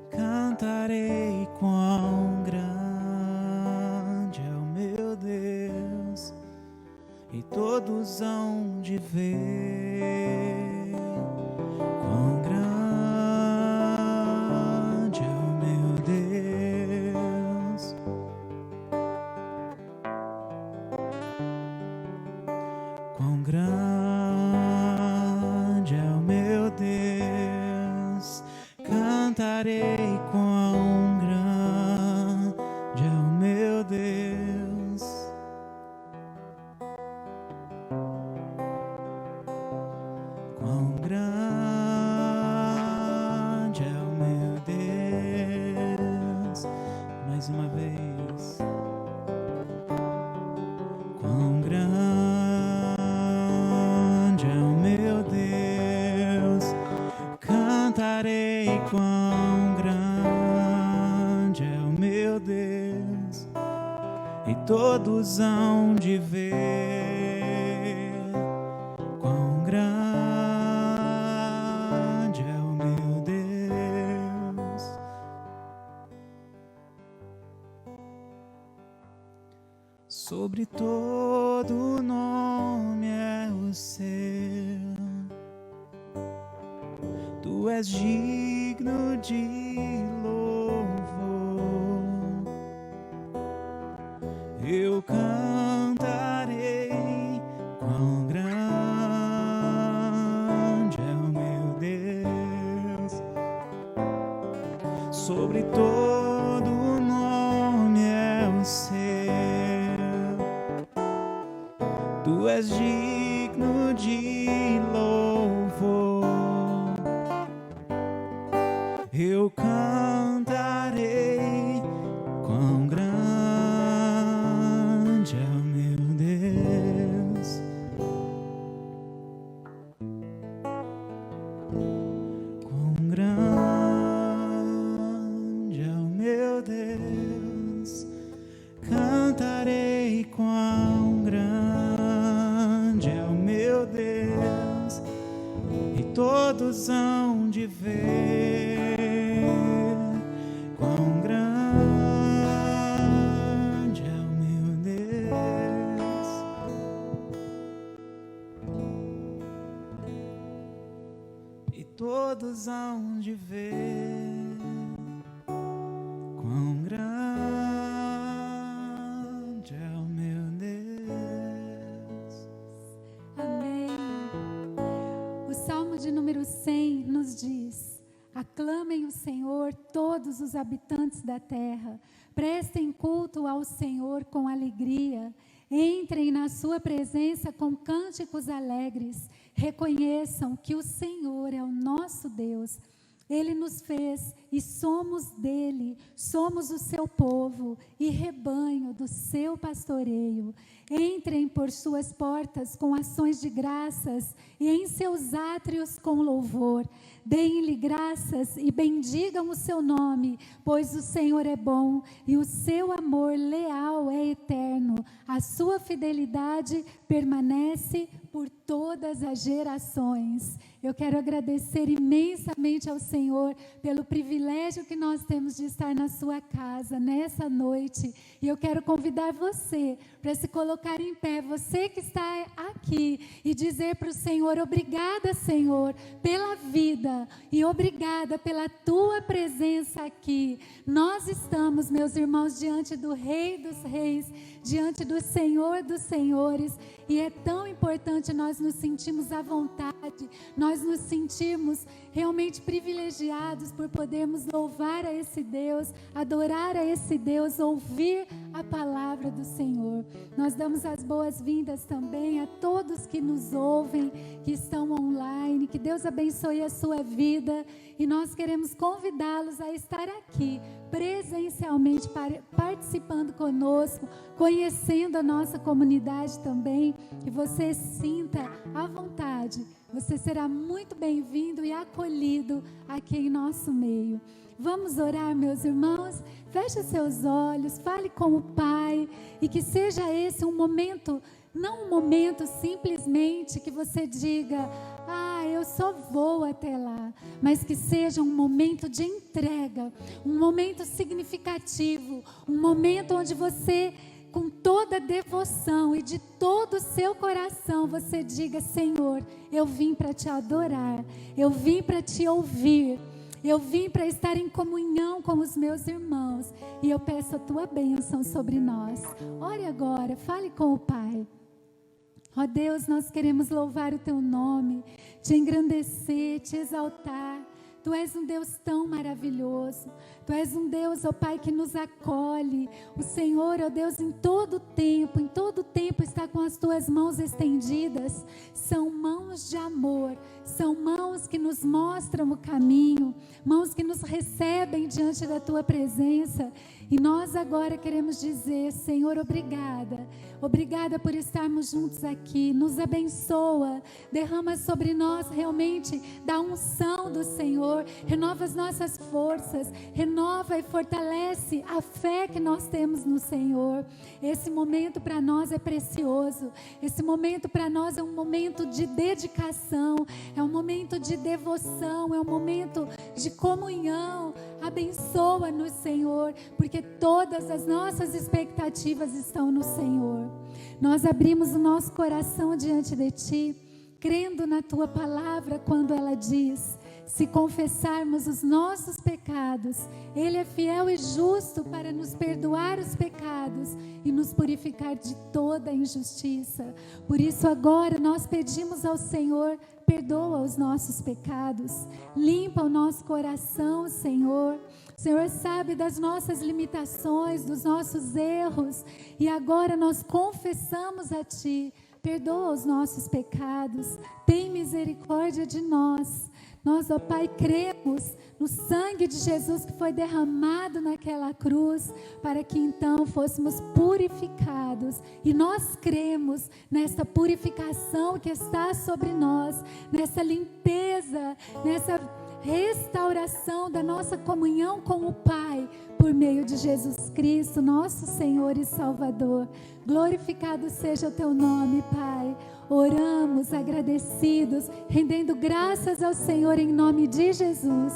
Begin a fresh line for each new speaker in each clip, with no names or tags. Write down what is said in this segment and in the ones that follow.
cantarei quão grande é o meu Deus, e todos hão de ver quão grande é o meu Deus. Quão grande é o meu Deus, cantarei quão grande é o meu Deus. Quão grande é o meu Deus. Mais uma vez. Quão grande é o meu Deus. Cantarei quão grande é o meu Deus. E todos hão de ver quão grande é o meu Deus. Sobre todo nome é o seu. Tu és digno de louvor. Eu cantarei quão grande é o meu Deus. Sobre todo nome é o seu. Tu és digno de louvor. Eu cantarei quão grande é o meu Deus. Quão grande é o meu Deus. Cantarei quão grande é o meu Deus. E todos hão de ver quão grande é o meu Deus. E todos hão de ver quão grande é o meu Deus.
Amém. O Salmo de número 100 nos diz: aclamem o Senhor todos os habitantes da terra, prestem culto ao Senhor com alegria, entrem na sua presença com cânticos alegres, reconheçam que o Senhor é o nosso Deus. Ele nos fez e somos dele, somos o seu povo e rebanho do seu pastoreio. Entrem por suas portas com ações de graças e em seus átrios com louvor. Deem-lhe graças e bendigam o seu nome, pois o Senhor é bom e o seu amor leal é eterno. A sua fidelidade permanece por todas as gerações. Eu quero agradecer imensamente ao Senhor pelo privilégio que nós temos de estar na sua casa nessa noite. E eu quero convidar você para se colocar em pé, você que está aqui, e dizer para o Senhor: obrigada, Senhor, pela vida e obrigada pela tua presença aqui. Nós estamos, meus irmãos, diante do Rei dos Reis, diante do Senhor dos Senhores, e é tão importante nós nos sentirmos à vontade, nós nos sentirmos realmente privilegiados por podermos louvar a esse Deus, adorar a esse Deus, ouvir a palavra do Senhor. Nós damos as boas-vindas também a todos que nos ouvem, que estão online. Que Deus abençoe a sua vida, e nós queremos convidá-los a estar aqui presencialmente, participando conosco, conhecendo a nossa comunidade também. Que você sinta à vontade, você será muito bem-vindo e acolhido aqui em nosso meio. Vamos orar, meus irmãos? Feche seus olhos, fale com o Pai, e que seja esse um momento, não um momento simplesmente que você diga, eu só vou até lá, mas que seja um momento de entrega, um momento significativo, um momento onde você, com toda devoção e de todo o seu coração, você diga, Senhor, eu vim para te adorar, eu vim para te ouvir, eu vim para estar em comunhão com os meus irmãos, e eu peço a tua bênção sobre nós. Ore agora, fale com o Pai. Ó Deus, nós queremos louvar o teu nome, te engrandecer, te exaltar. Tu és um Deus tão maravilhoso. Tu és um Deus, ó Pai, que nos acolhe. O Senhor, ó Deus, em todo tempo está com as tuas mãos estendidas. São mãos de amor, são mãos que nos mostram o caminho, mãos que nos recebem diante da tua presença. E nós agora queremos dizer, Senhor, obrigada. Obrigada por estarmos juntos aqui. Nos abençoa, derrama sobre nós realmente da unção do Senhor. Renova as nossas forças, renova e fortalece a fé que nós temos no Senhor. Esse momento para nós é precioso. Esse momento para nós é um momento de dedicação, é um momento de devoção, é um momento de comunhão. Abençoa-nos, Senhor, porque todas as nossas expectativas estão no Senhor. Nós abrimos o nosso coração diante de Ti, crendo na Tua palavra quando ela diz, se confessarmos os nossos pecados, Ele é fiel e justo para nos perdoar os pecados e nos purificar de toda injustiça. Por isso agora nós pedimos ao Senhor, perdoa os nossos pecados, limpa o nosso coração, Senhor. O Senhor sabe das nossas limitações, dos nossos erros, e agora nós confessamos a Ti, perdoa os nossos pecados, tem misericórdia de nós. Nós, ó Pai, cremos no sangue de Jesus que foi derramado naquela cruz, para que então fôssemos purificados. E nós cremos nessa purificação que está sobre nós, nessa limpeza, nessa restauração da nossa comunhão com o Pai, por meio de Jesus Cristo, nosso Senhor e Salvador. Glorificado seja o Teu nome, Pai. Oramos agradecidos, rendendo graças ao Senhor em nome de Jesus.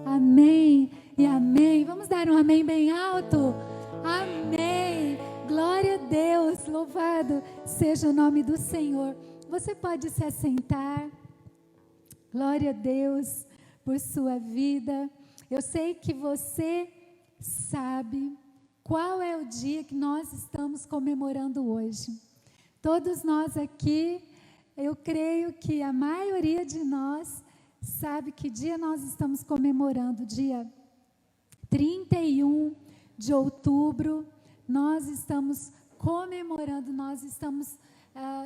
Amém e amém. Vamos dar um amém bem alto? Amém. Glória a Deus. Louvado seja o nome do Senhor. Você pode se assentar. Glória a Deus por sua vida. Eu sei que você sabe qual é o dia que nós estamos comemorando hoje. Todos nós aqui, eu creio que a maioria de nós sabe que dia nós estamos comemorando. Dia 31 de outubro, nós estamos comemorando, nós estamos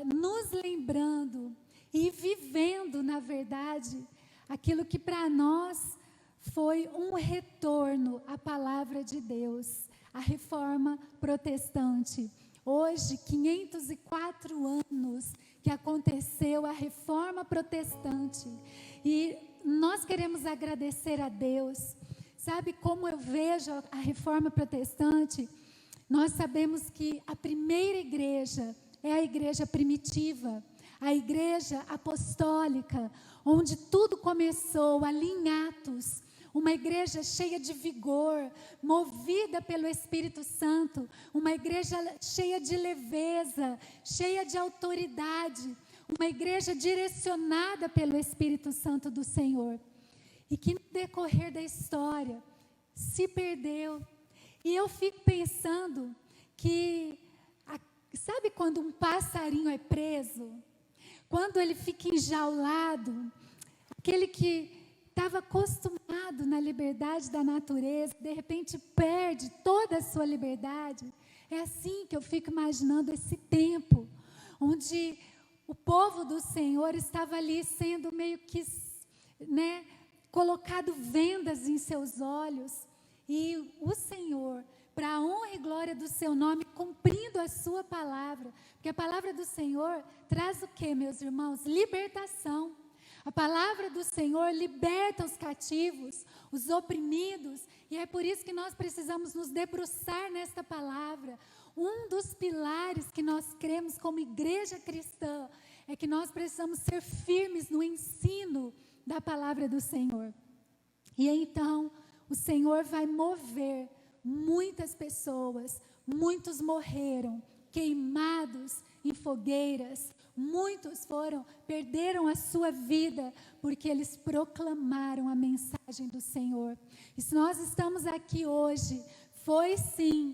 nos lembrando e vivendo, na verdade, aquilo que para nós foi um retorno à palavra de Deus, a reforma protestante. Hoje, 504 anos que aconteceu a reforma protestante, e nós queremos agradecer a Deus. Sabe como eu vejo a reforma protestante? Nós sabemos que a primeira igreja é a igreja primitiva, a igreja apostólica, onde tudo começou ali em Atos. Uma igreja cheia de vigor, movida pelo Espírito Santo, uma igreja cheia de leveza, cheia de autoridade, uma igreja direcionada pelo Espírito Santo do Senhor, e que no decorrer da história se perdeu. E eu fico pensando que, sabe quando um passarinho é preso? Quando ele fica enjaulado, aquele que estava acostumado na liberdade da natureza, de repente perde toda a sua liberdade. É assim que eu fico imaginando esse tempo, onde o povo do Senhor estava ali sendo meio que, colocado vendas em seus olhos, e o Senhor, para a honra e glória do seu nome, cumprindo a sua palavra, porque a palavra do Senhor traz o quê, meus irmãos? Libertação. A palavra do Senhor liberta os cativos, os oprimidos, e é por isso que nós precisamos nos debruçar nesta palavra. Um dos pilares que nós cremos como igreja cristã é que nós precisamos ser firmes no ensino da palavra do Senhor. E então, o Senhor vai mover muitas pessoas, muitos morreram, queimados em fogueiras, muitos perderam a sua vida, porque eles proclamaram a mensagem do Senhor. E se nós estamos aqui hoje, foi sim,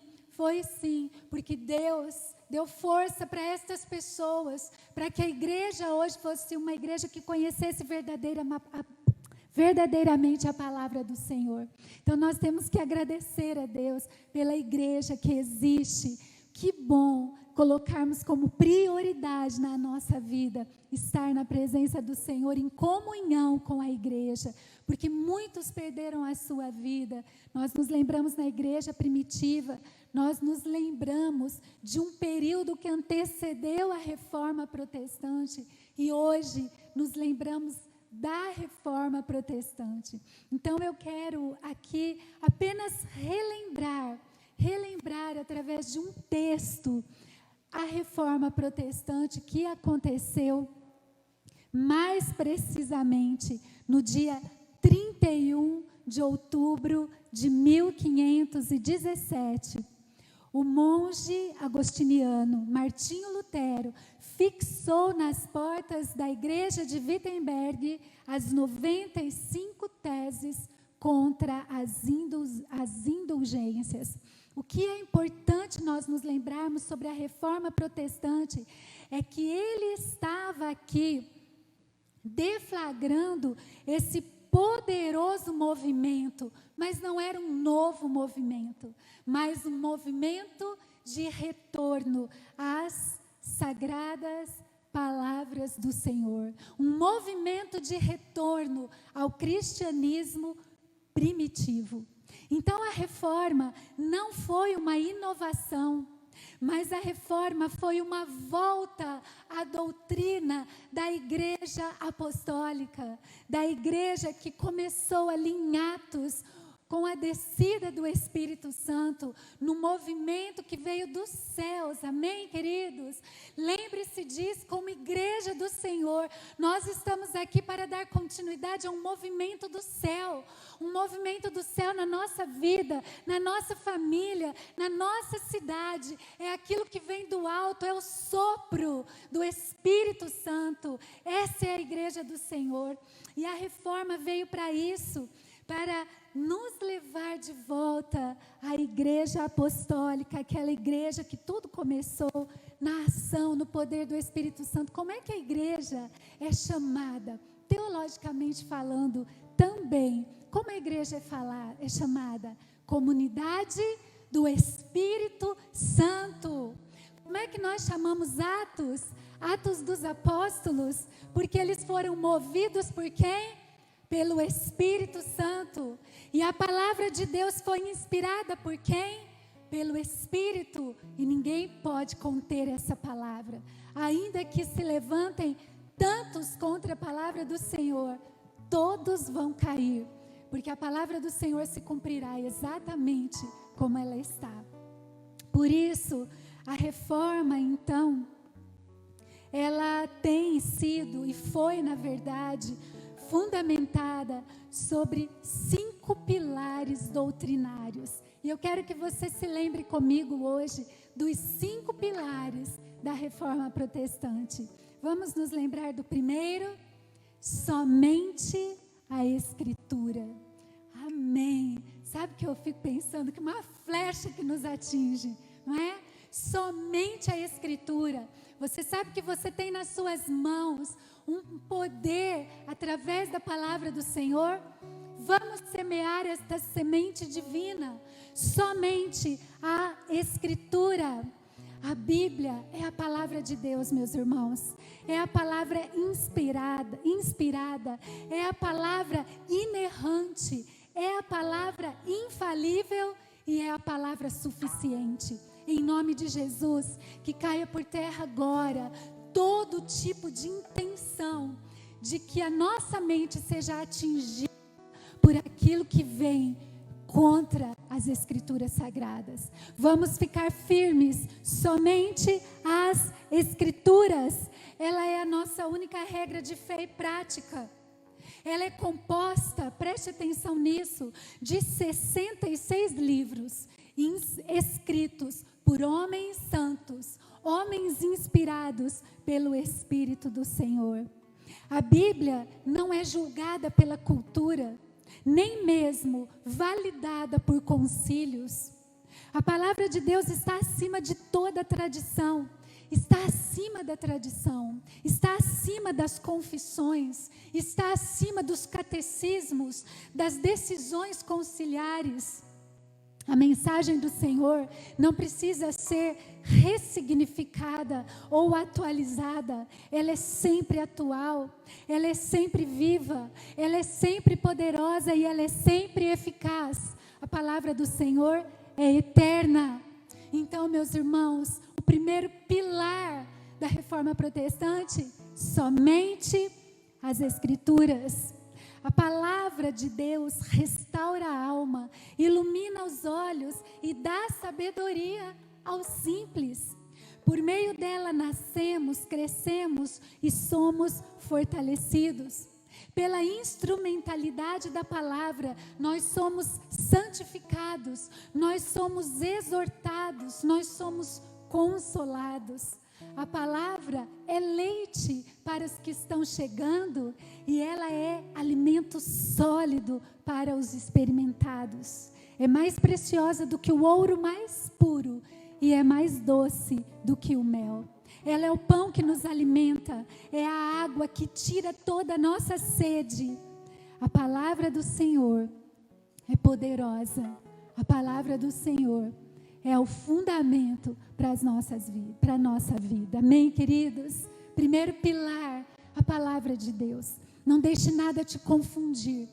porque Deus deu força para estas pessoas, para que a igreja hoje fosse uma igreja que conhecesse verdadeiramente a palavra do Senhor. Então nós temos que agradecer a Deus pela igreja que existe. Que bom colocarmos como prioridade na nossa vida estar na presença do Senhor, em comunhão com a igreja, porque muitos perderam a sua vida. Nós nos lembramos na igreja primitiva, nós nos lembramos de um período que antecedeu a reforma protestante, e hoje nos lembramos da reforma protestante. Então eu quero aqui apenas relembrar através de um texto a reforma protestante que aconteceu mais precisamente no dia 31 de outubro de 1517. O monge agostiniano Martinho Lutero fixou nas portas da igreja de Wittenberg as 95 teses contra as indulgências. O que é importante nós nos lembrarmos sobre a reforma protestante é que ele estava aqui deflagrando esse poderoso movimento, mas não era um novo movimento, mas um movimento de retorno às sagradas palavras do Senhor, um movimento de retorno ao cristianismo primitivo. Então a reforma não foi uma inovação, mas a reforma foi uma volta à doutrina da igreja apostólica, da igreja que começou ali em Atos, com a descida do Espírito Santo, no movimento que veio dos céus, amém, queridos? Lembre-se disso, como igreja do Senhor, nós estamos aqui para dar continuidade a um movimento do céu na nossa vida, na nossa família, na nossa cidade. É aquilo que vem do alto, é o sopro do Espírito Santo. Essa é a igreja do Senhor, e a reforma veio para isso, para nos levar de volta à igreja apostólica, aquela igreja que tudo começou na ação, no poder do Espírito Santo. Como é que a igreja é chamada? Teologicamente falando também, como a igreja é chamada? Comunidade do Espírito Santo. Como é que nós chamamos Atos? Atos dos Apóstolos, porque eles foram movidos por quem? Pelo Espírito Santo. E a palavra de Deus foi inspirada por quem? Pelo Espírito. E ninguém pode conter essa palavra. Ainda que se levantem tantos contra a palavra do Senhor, todos vão cair, porque a palavra do Senhor se cumprirá exatamente como ela está. Por isso, a reforma, então, ela tem sido e foi, na verdade, fundamentada sobre 5 pilares doutrinários. E eu quero que você se lembre comigo hoje dos 5 pilares da reforma protestante. Vamos nos lembrar do primeiro: somente a Escritura. Amém. Sabe que eu fico pensando que uma flecha que nos atinge, não é? Somente a Escritura. Você sabe que você tem nas suas mãos um poder através da palavra do Senhor? Vamos semear esta semente divina. Somente a Escritura. A Bíblia é a palavra de Deus, meus irmãos. É a palavra inspirada, é a palavra inerrante, é a palavra infalível e é a palavra suficiente. Em nome de Jesus, que caia por terra agora todo tipo de intenção de que a nossa mente seja atingida por aquilo que vem contra as Escrituras Sagradas. Vamos ficar firmes somente às Escrituras. Ela é a nossa única regra de fé e prática. Ela é composta, preste atenção nisso, de 66 livros escritos por homens santos, homens inspirados pelo Espírito do Senhor. A Bíblia não é julgada pela cultura, nem mesmo validada por concílios. A palavra de Deus está acima de toda tradição, está acima da tradição, está acima das confissões, está acima dos catecismos, das decisões conciliares. A mensagem do Senhor não precisa ser ressignificada ou atualizada. Ela é sempre atual, ela é sempre viva, ela é sempre poderosa e ela é sempre eficaz. A palavra do Senhor é eterna. Então, meus irmãos, o primeiro pilar da reforma protestante, somente as Escrituras. A palavra de Deus restaura a alma, ilumina os olhos e dá sabedoria aos simples. Por meio dela nascemos, crescemos e somos fortalecidos. Pela instrumentalidade da palavra, nós somos santificados, nós somos exortados, nós somos consolados. A palavra é leite para os que estão chegando e ela é alimento sólido para os experimentados. É mais preciosa do que o ouro mais puro e é mais doce do que o mel. Ela é o pão que nos alimenta, é a água que tira toda a nossa sede. A palavra do Senhor é poderosa. A palavra do Senhor é o fundamento para a nossa vida. Amém, queridos? Primeiro pilar, a palavra de Deus. Não deixe nada te confundir.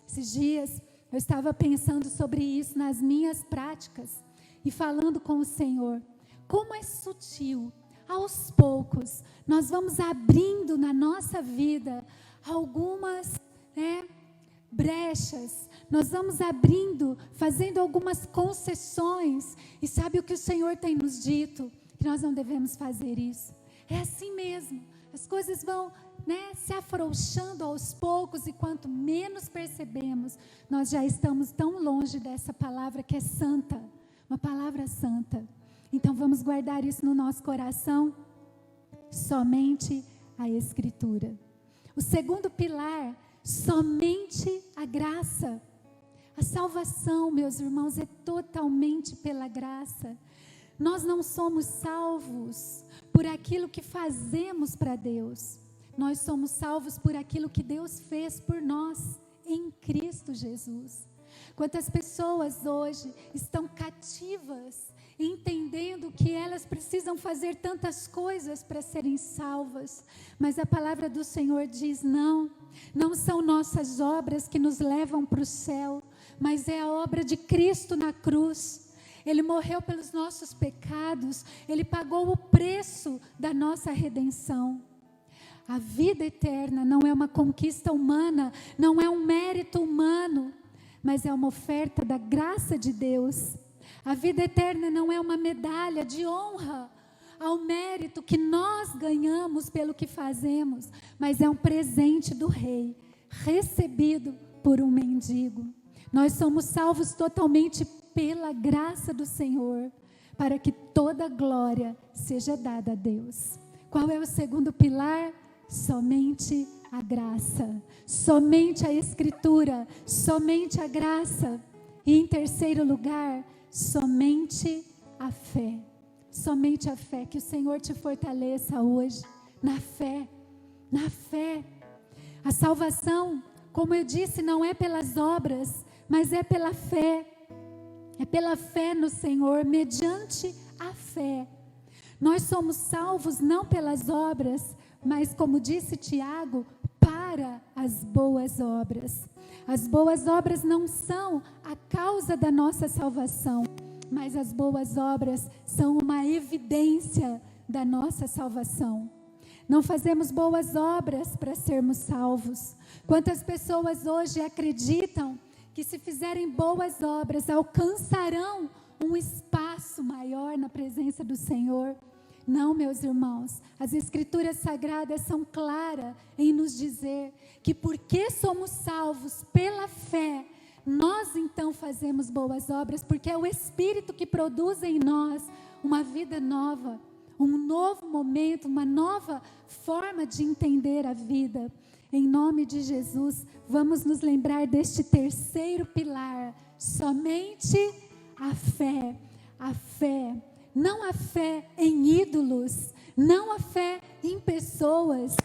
Esses dias eu estava pensando sobre isso nas minhas práticas e falando com o Senhor. Como é sutil, aos poucos, nós vamos abrindo na nossa vida algumas, brechas, nós vamos abrindo, fazendo algumas concessões, e sabe o que o Senhor tem nos dito? Que nós não devemos fazer isso. É assim mesmo, as coisas vão se afrouxando aos poucos, e quanto menos percebemos, nós já estamos tão longe dessa palavra que é santa, uma palavra santa. Então vamos guardar isso no nosso coração, somente a Escritura. O segundo pilar, somente a graça. A salvação, meus irmãos, é totalmente pela graça. Nós não somos salvos por aquilo que fazemos para Deus. Nós somos salvos por aquilo que Deus fez por nós em Cristo Jesus. Quantas pessoas hoje estão cativas, entendendo que elas precisam fazer tantas coisas para serem salvas, mas a palavra do Senhor diz: não são nossas obras que nos levam para o céu, mas é a obra de Cristo na cruz. Ele morreu pelos nossos pecados, Ele pagou o preço da nossa redenção. A vida eterna não é uma conquista humana, não é um mérito humano, mas é uma oferta da graça de Deus. A vida eterna não é uma medalha de honra ao mérito que nós ganhamos pelo que fazemos, mas é um presente do Rei, recebido por um mendigo. Nós somos salvos totalmente pela graça do Senhor, para que toda glória seja dada a Deus. Qual é o segundo pilar? Somente a graça, somente a Escritura, somente a graça. E em terceiro lugar, somente a fé. Somente a fé. Que o Senhor te fortaleça hoje na fé. Na fé. A salvação, como eu disse, não é pelas obras, mas é pela fé. É pela fé no Senhor, mediante a fé. Nós somos salvos não pelas obras, mas, como disse Tiago, para as boas obras. As boas obras não são a causa da nossa salvação, mas as boas obras são uma evidência da nossa salvação. não fazemos boas obras para sermos salvos. Quantas pessoas hoje acreditam que se fizerem boas obras alcançarão um espaço maior na presença do Senhor? Não, meus irmãos, as Escrituras Sagradas são claras em nos dizer que porque somos salvos pela fé, nós então fazemos boas obras, porque é o Espírito que produz em nós uma vida nova, um novo momento, uma nova forma de entender a vida. Em nome de Jesus, vamos nos lembrar deste terceiro pilar, somente a fé. A fé, não a fé em ídolos, não a fé em pessoas.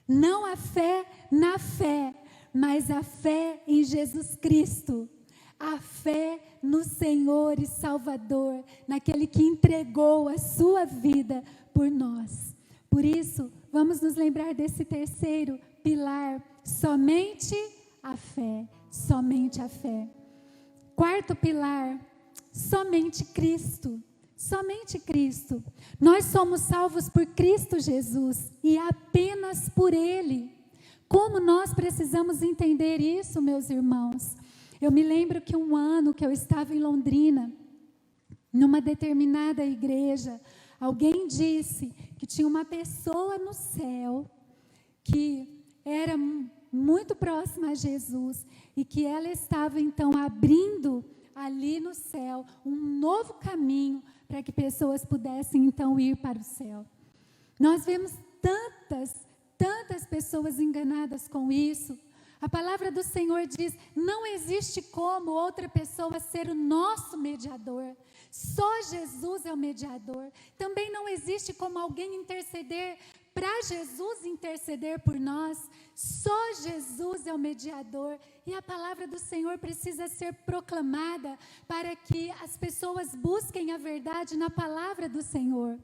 Não a fé na fé, mas a fé em Jesus Cristo. A fé no Senhor e Salvador, naquele que entregou a sua vida por nós. Por isso, vamos nos lembrar desse terceiro pilar, somente a fé, somente a fé. Quarto pilar, somente Cristo, somente Cristo. Nós somos salvos por Cristo Jesus e apenas por Ele. Como nós precisamos entender isso, meus irmãos? Eu me lembro que um ano que eu estava em Londrina, numa determinada igreja, alguém disse que tinha uma pessoa no céu que era muito próxima a Jesus e que ela estava então abrindo ali no céu um novo caminho para que pessoas pudessem então ir para o céu. Nós vemos tantas pessoas enganadas com isso. A palavra do Senhor diz: não existe como outra pessoa ser o nosso mediador. Só Jesus é o mediador. Também não existe como alguém interceder para Jesus interceder por nós. Só Jesus é o mediador. E a palavra do Senhor precisa ser proclamada para que as pessoas busquem a verdade na palavra do Senhor.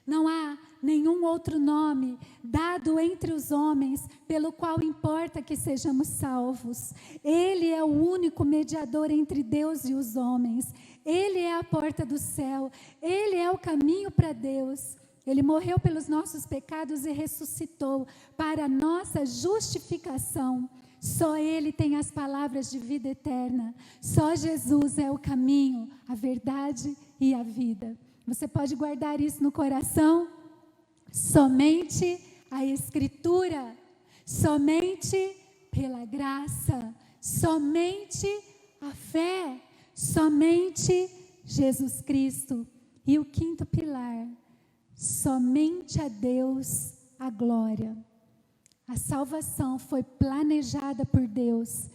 Não há nenhum outro nome dado entre os homens pelo qual importa que sejamos salvos. Ele é o único mediador entre Deus e os homens. Ele é a porta do céu. Ele é o caminho para Deus. Ele morreu pelos nossos pecados e ressuscitou para a nossa justificação. Só Ele tem as palavras de vida eterna. Só Jesus é o caminho, a verdade e a vida. Você pode guardar isso no coração? Somente a Escritura, somente pela graça, somente a fé, somente Jesus Cristo. E o quinto pilar, somente a Deus a glória. A salvação foi planejada por Deus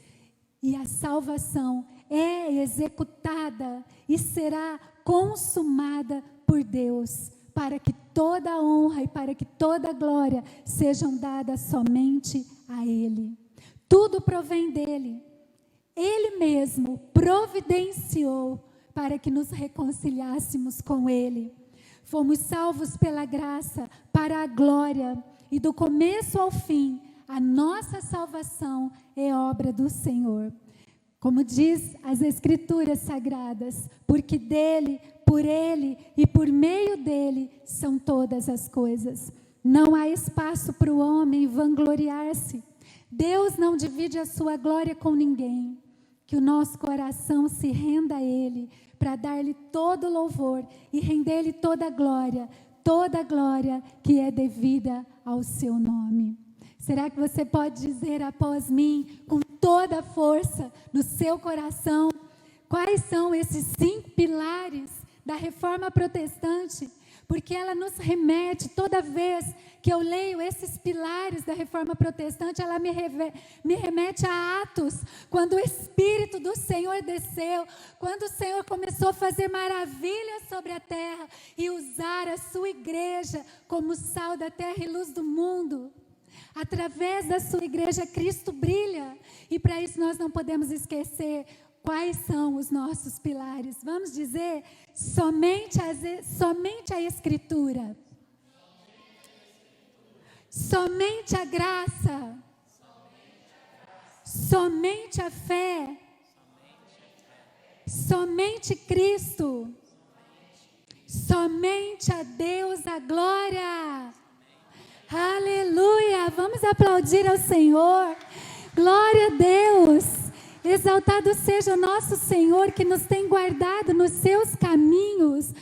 e a salvação é executada e será consumada por Deus, para que toda a honra e para que toda a glória sejam dadas somente a Ele. Tudo provém dEle. Ele mesmo providenciou para que nos reconciliássemos com Ele. Fomos salvos pela graça para a glória, e do começo ao fim, a nossa salvação é obra do Senhor. Como diz as Escrituras Sagradas, porque dele, por ele e por meio dele são todas as coisas. Não há espaço para o homem vangloriar-se. Deus não divide a sua glória com ninguém. Que o nosso coração se renda a Ele, para dar-lhe todo louvor e render-lhe toda a glória que é devida ao seu nome. Será que você pode dizer após mim, com toda a força no seu coração, quais são esses 5 pilares da Reforma Protestante? Porque ela nos remete, toda vez que eu leio esses pilares da Reforma Protestante, ela me remete a Atos, quando o Espírito do Senhor desceu, quando o Senhor começou a fazer maravilhas sobre a terra e usar a sua igreja como sal da terra e luz do mundo. Através da sua igreja, Cristo brilha. E para isso nós não podemos esquecer quais são os nossos pilares. Vamos dizer, somente a Escritura. Somente a graça. Somente a fé. Somente Cristo. Somente a Deus a glória. Aleluia. Vamos aplaudir ao Senhor. Glória a Deus. Exaltado seja o nosso Senhor, que nos tem guardado nos seus caminhos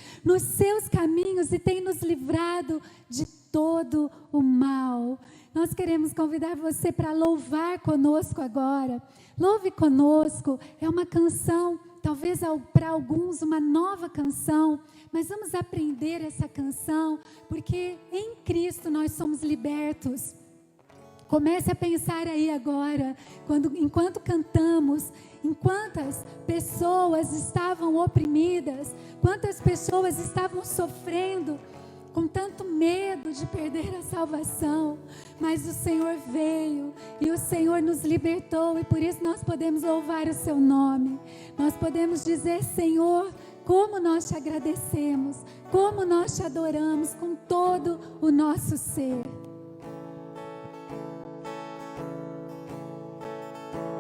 e tem nos livrado de todo o mal. Nós queremos convidar você para louvar conosco agora. Louve conosco. É uma canção, talvez para alguns uma nova canção, mas vamos aprender essa canção, porque em Cristo nós somos libertos. Comece a pensar aí agora, enquanto cantamos, em quantas pessoas estavam oprimidas, quantas pessoas estavam sofrendo, com tanto medo de perder a salvação, mas o Senhor veio e o Senhor nos libertou, e por isso nós podemos louvar o seu nome. Nós podemos dizer: Senhor, como nós te agradecemos, como nós te adoramos com todo o nosso ser.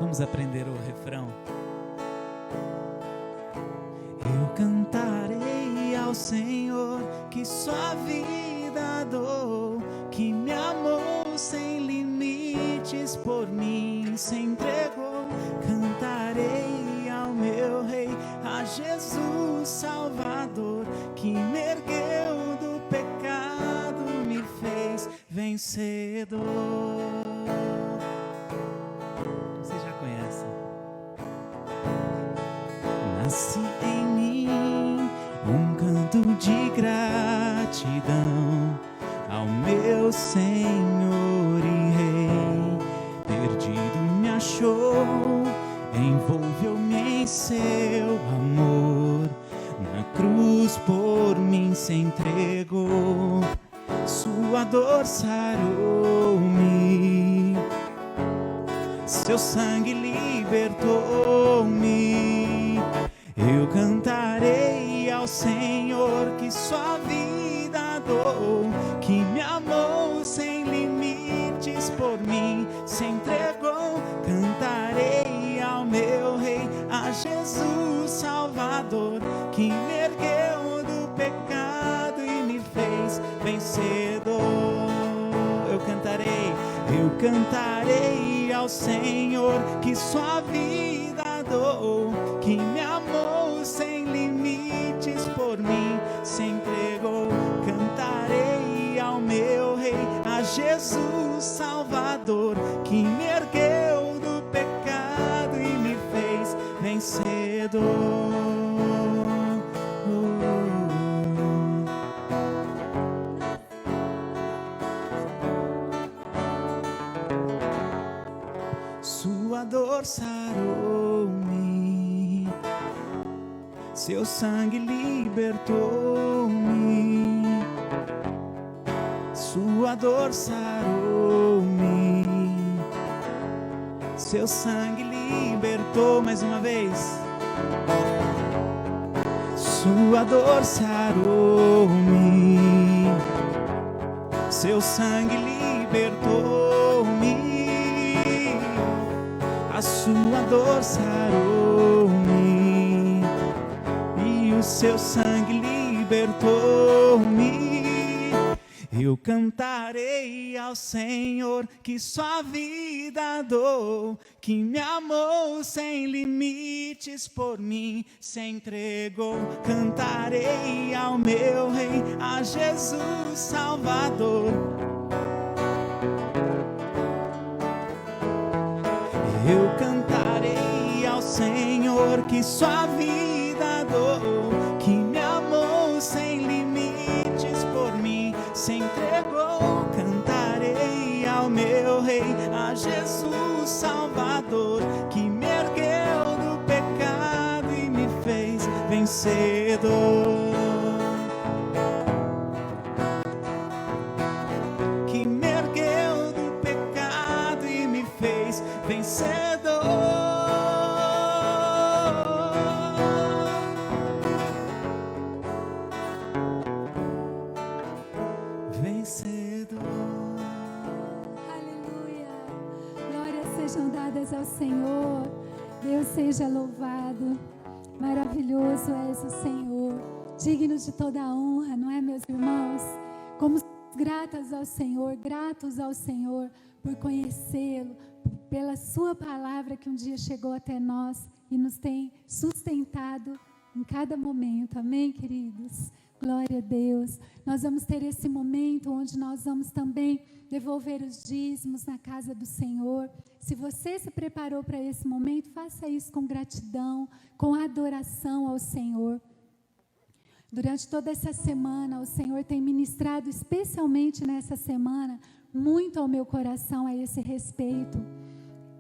Vamos aprender o refrão. Eu cantarei ao Senhor que sua vida dou, que me amou sem limites, por mim se entregou. Cantarei ao meu Rei, a Jesus Salvador, que me ergueu do pecado, me fez vencedor. Você já conhece? Nasce em mim um canto de gratidão ao meu Senhor e Rei. Perdido me achou, envolveu-me em seu amor, na cruz por mim se entregou, sua dor sarou-me, seu sangue libertou-me. Eu cantarei ao Senhor que sua vida dou, que me amou sem limites, por mim se entregou. Cantarei ao meu Rei, a Jesus Salvador, que me ergueu do pecado e me fez vencedor. Eu cantarei ao Senhor que sua vida dou, que me amou sem limites, por mim se entregou. Cantarei ao meu Rei, a Jesus Salvador, que me ergueu do pecado e me fez vencedor. Sua dor sarou-me, seu sangue libertou-me. Sua dor sarou-me, seu sangue libertou. Mais uma vez. Sua dor sarou-me, seu sangue libertou-me. A sua dor sarou-me e o seu sangue libertou-me. Eu cantarei ao Senhor que sua vida dou, que me amou sem limites, por mim se entregou. Cantarei ao meu Rei, a Jesus Salvador. Eu cantarei ao Senhor que sua vida dou, que me amou sem limites, por mim se entregou. Cantarei ao meu Rei, a Jesus Salvador, que me ergueu do pecado e me fez vencedor. Que me ergueu do pecado e me fez vencedor. Vencedor.
Aleluia. Glórias sejam dadas ao Senhor. Deus seja louvado. Maravilhoso és o Senhor. digno de toda a honra, não é, meus irmãos? Como gratos ao Senhor por conhecê-lo, pela sua palavra que um dia chegou até nós e nos tem sustentado em cada momento. Amém, queridos? Glória a Deus. Nós vamos ter esse momento onde nós vamos também devolver os dízimos na casa do Senhor. Se você se preparou para esse momento, faça isso com gratidão, com adoração ao Senhor. Durante toda essa semana, o Senhor tem ministrado, especialmente nessa semana, muito ao meu coração a esse respeito,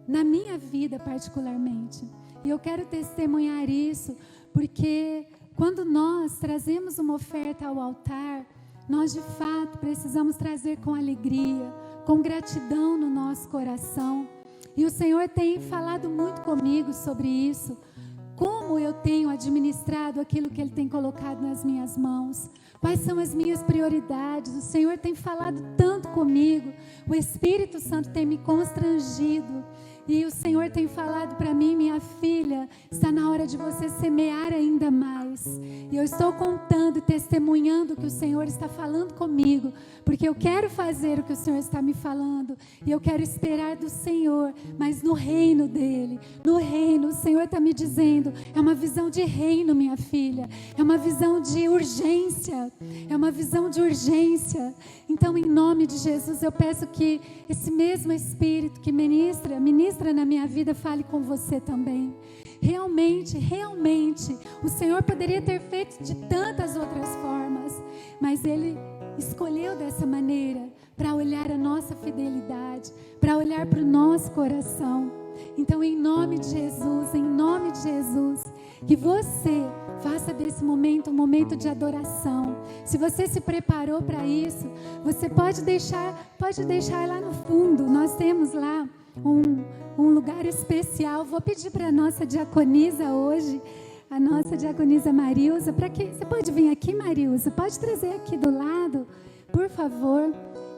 na minha vida particularmente. E eu quero testemunhar isso, porque quando nós trazemos uma oferta ao altar, nós de fato precisamos trazer com alegria, com gratidão no nosso coração. E o Senhor tem falado muito comigo sobre isso. Como eu tenho administrado aquilo que Ele tem colocado nas minhas mãos? Quais são as minhas prioridades? O Senhor tem falado tanto comigo. O Espírito Santo tem me constrangido. E o Senhor tem falado para mim, minha filha, está na hora de você semear ainda mais. E eu estou contando e testemunhando o que o Senhor está falando comigo, porque eu quero fazer o que o Senhor está me falando. E eu quero esperar do Senhor, mas no reino dEle. No reino, o Senhor está me dizendo, é uma visão de reino, minha filha. É uma visão de urgência. É uma visão de urgência. Então, em nome de Jesus, eu peço que esse mesmo Espírito que ministra na minha vida, fale com você também. Realmente, o Senhor poderia ter feito de tantas outras formas, mas Ele escolheu dessa maneira, para olhar a nossa fidelidade, para olhar para o nosso coração. Então, em nome de Jesus, que você faça desse momento um momento de adoração. Se você se preparou para isso, você pode deixar lá no fundo. Nós temos lá um lugar especial. Vou pedir para a nossa diaconisa hoje, a nossa diaconisa Marilza, para que você pode vir aqui, Marilza, pode trazer aqui do lado, por favor.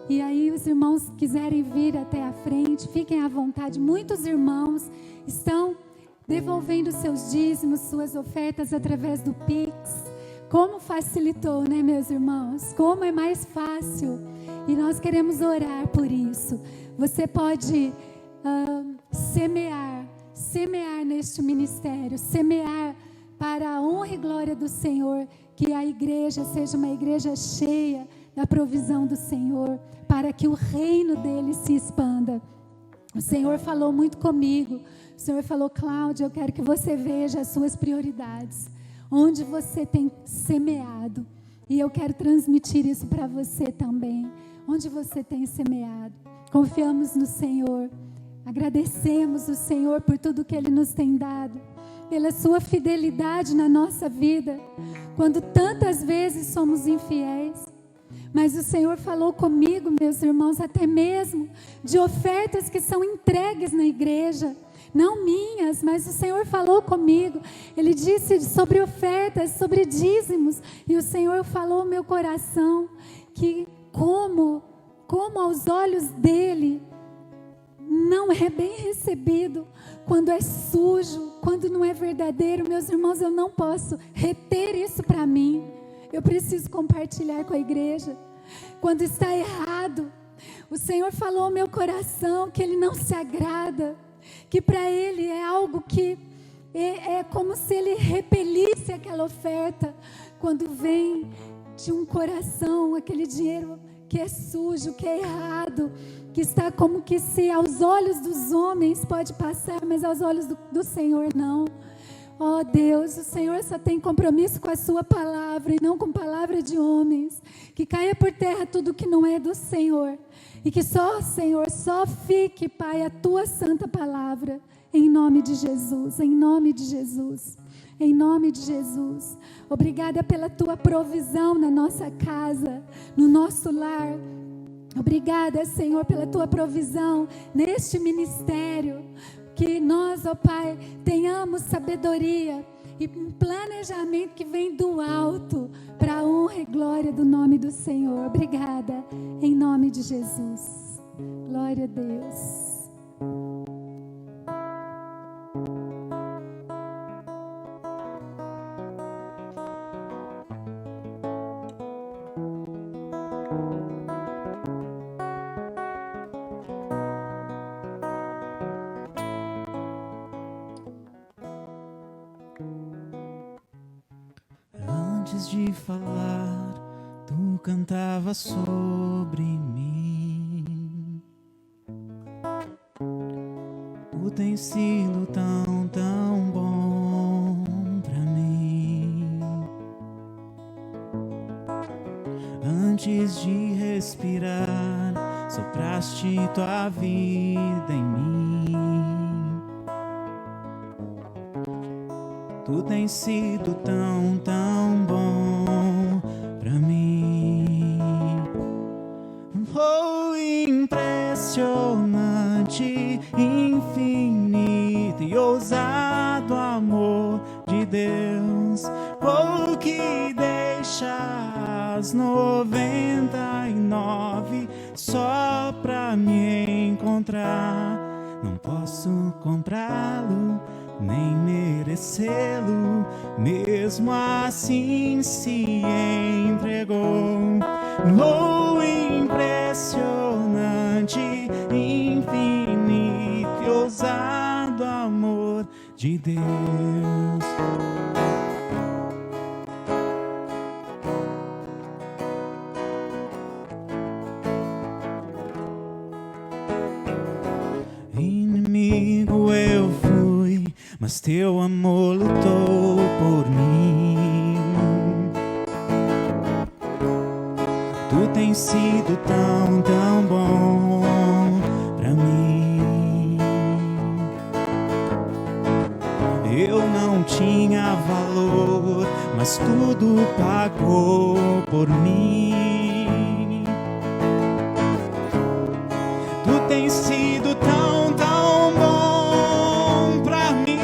E aí os irmãos quiserem vir até a frente, fiquem à vontade. Muitos irmãos estão devolvendo seus dízimos, suas ofertas através do Pix. Como facilitou, né, meus irmãos? Como é mais fácil. E nós queremos orar por isso. Você pode semear neste ministério, semear para a honra e glória do Senhor, que a igreja seja uma igreja cheia da provisão do Senhor, para que o reino dele se expanda. O Senhor falou muito comigo. O Senhor falou, Cláudia, eu quero que você veja as suas prioridades, onde você tem semeado, e eu quero transmitir isso para você também, onde você tem semeado. Confiamos no Senhor, agradecemos o Senhor por tudo que Ele nos tem dado, pela sua fidelidade na nossa vida, quando tantas vezes somos infiéis. Mas o Senhor falou comigo, meus irmãos, até mesmo de ofertas que são entregues na igreja, não minhas, mas o Senhor falou comigo. Ele disse sobre ofertas, sobre dízimos, e o Senhor falou ao meu coração que como aos olhos dele não é bem recebido, quando é sujo, quando não é verdadeiro. Meus irmãos, eu não posso reter isso para mim. Eu preciso compartilhar com a igreja. Quando está errado, o Senhor falou ao meu coração que Ele não se agrada, que para Ele é algo que é como se Ele repelisse aquela oferta, quando vem de um coração, aquele dinheiro que é sujo, que é errado, que está como que se aos olhos dos homens pode passar, mas aos olhos do Senhor não. Oh Deus, o Senhor só tem compromisso com a sua palavra e não com palavra de homens. Que caia por terra tudo que não é do Senhor. E que só, Senhor, só fique, Pai, a tua santa palavra. Em nome de Jesus, em nome de Jesus, em nome de Jesus. Obrigada pela tua provisão na nossa casa, no nosso lar. Obrigada, Senhor, pela tua provisão neste ministério. Que nós, ó Pai, tenhamos sabedoria e um planejamento que vem do alto, para a honra e glória do nome do Senhor. Obrigada, em nome de Jesus. Glória a Deus.
Antes de falar, tu cantava sobre mim. Tu tens sido tão, tão bom pra mim. Antes de respirar, sopraste tua vida em mim. Tu tens sido tão, tão bom pra mim. Oh, impressionante, infinito e ousado amor de Deus. Oh, que deixa as 99 só pra me encontrar. Não posso comprá-lo, nem merecê-lo, mesmo assim se entregou. Oh, impressionante, infinito e ousado amor de Deus. Inimigo eu fui, mas teu amor lutou por mim. Tu tens sido tão, tão bom pra mim. Eu não tinha valor, mas tudo pagou por mim. Tu tens sido tão, tão bom pra mim.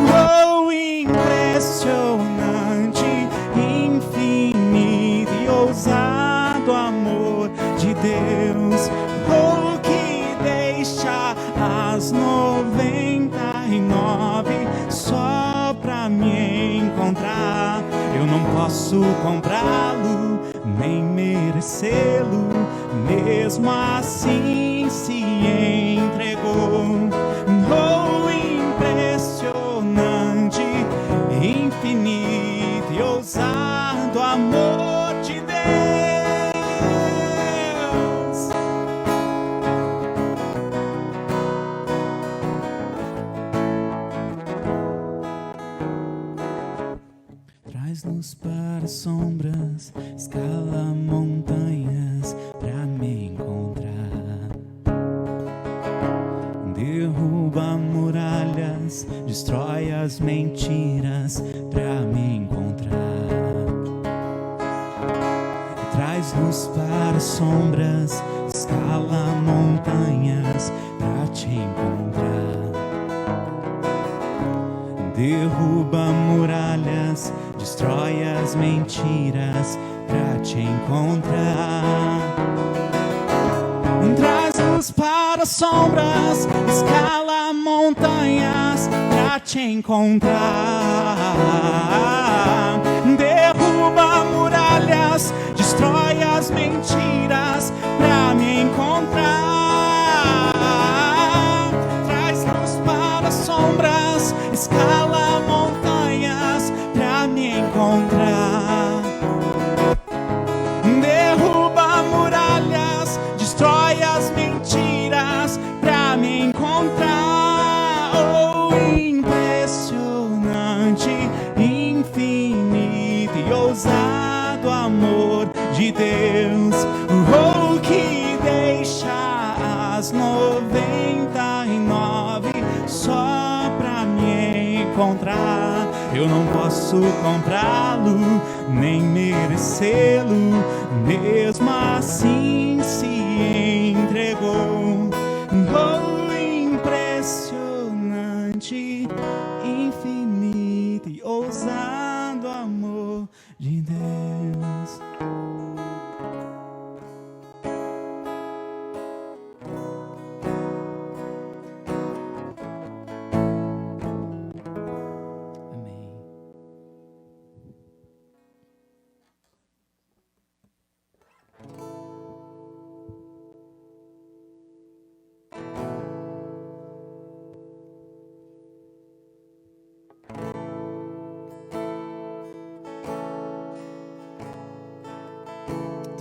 Oh, impressionante, infinito e ousado amor de Deus. Oh, que deixa as 99 só pra me encontrar. Eu não posso comprá-lo, nem merecê-lo, mesmo assim se entregou. Oh, impressionante, infinito e ousado amor de Deus. Traz luz para sombras, escala montanhas pra me encontrar. Derruba muralhas, destrói as mentiras pra me encontrar. Traz luz para sombras, escala montanhas pra te encontrar. Derruba muralhas, destrói as mentiras pra te encontrar. Traz luz para sombras, escala montanhas pra te encontrar. Derruba muralhas, destrói as mentiras pra me encontrar. Traz luz para sombras, escala montanhas pra me encontrar. Derruba muralhas, destrói as mentiras pra me encontrar. Oh, impressionante, infinito e ousado amor de Deus. Oh, que deixa as 99 só pra me encontrar. Eu não posso comprá-lo, nem merecê-lo, mesmo assim se entregou. Oh, impressionante, infinito e ousado amor de Deus.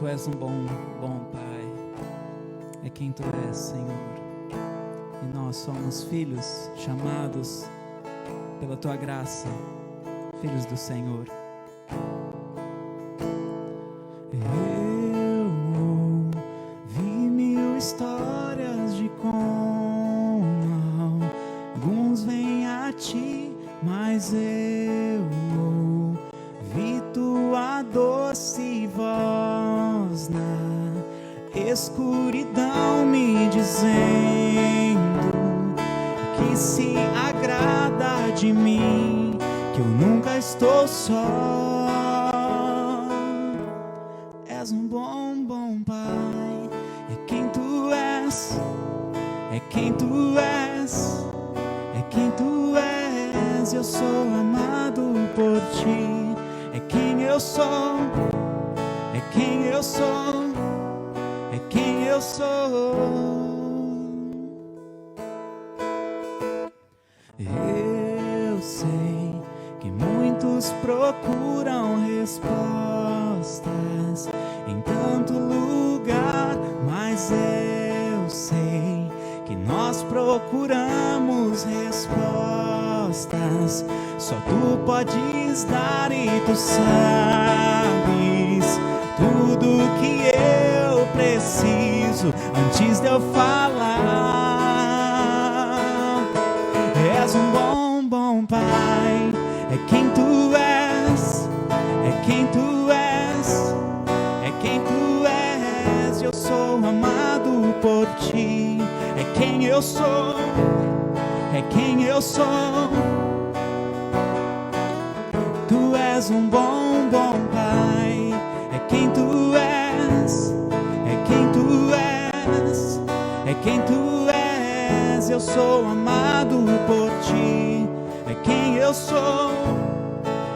Tu és um bom Pai. É quem Tu és, Senhor. E nós somos filhos chamados pela Tua graça, filhos do Senhor. Eu ouvi 1000 histórias de como alguns vêm a Ti, mas eu ouvi Tua doce voz na escuridão me dizendo que se agrada de mim, que eu nunca estou só. És um bom Pai, é quem Tu és, é quem Tu és, é quem Tu és. Eu sou amado por Ti, é quem eu sou, é quem eu sou, é quem eu sou. Eu sei que muitos procuram respostas em tanto lugar, mas eu sei que nós procuramos respostas. Só Tu podes dar e Tu sabes tudo que eu preciso antes de eu falar. És um bom Pai, é quem Tu és, é quem Tu és, é quem Tu és. Eu sou amado por Ti, é quem eu sou, é quem eu sou. Tu és um bom Pai, é quem Tu és, é quem Tu és, é quem Tu és. Eu sou amado por Ti, é quem eu sou,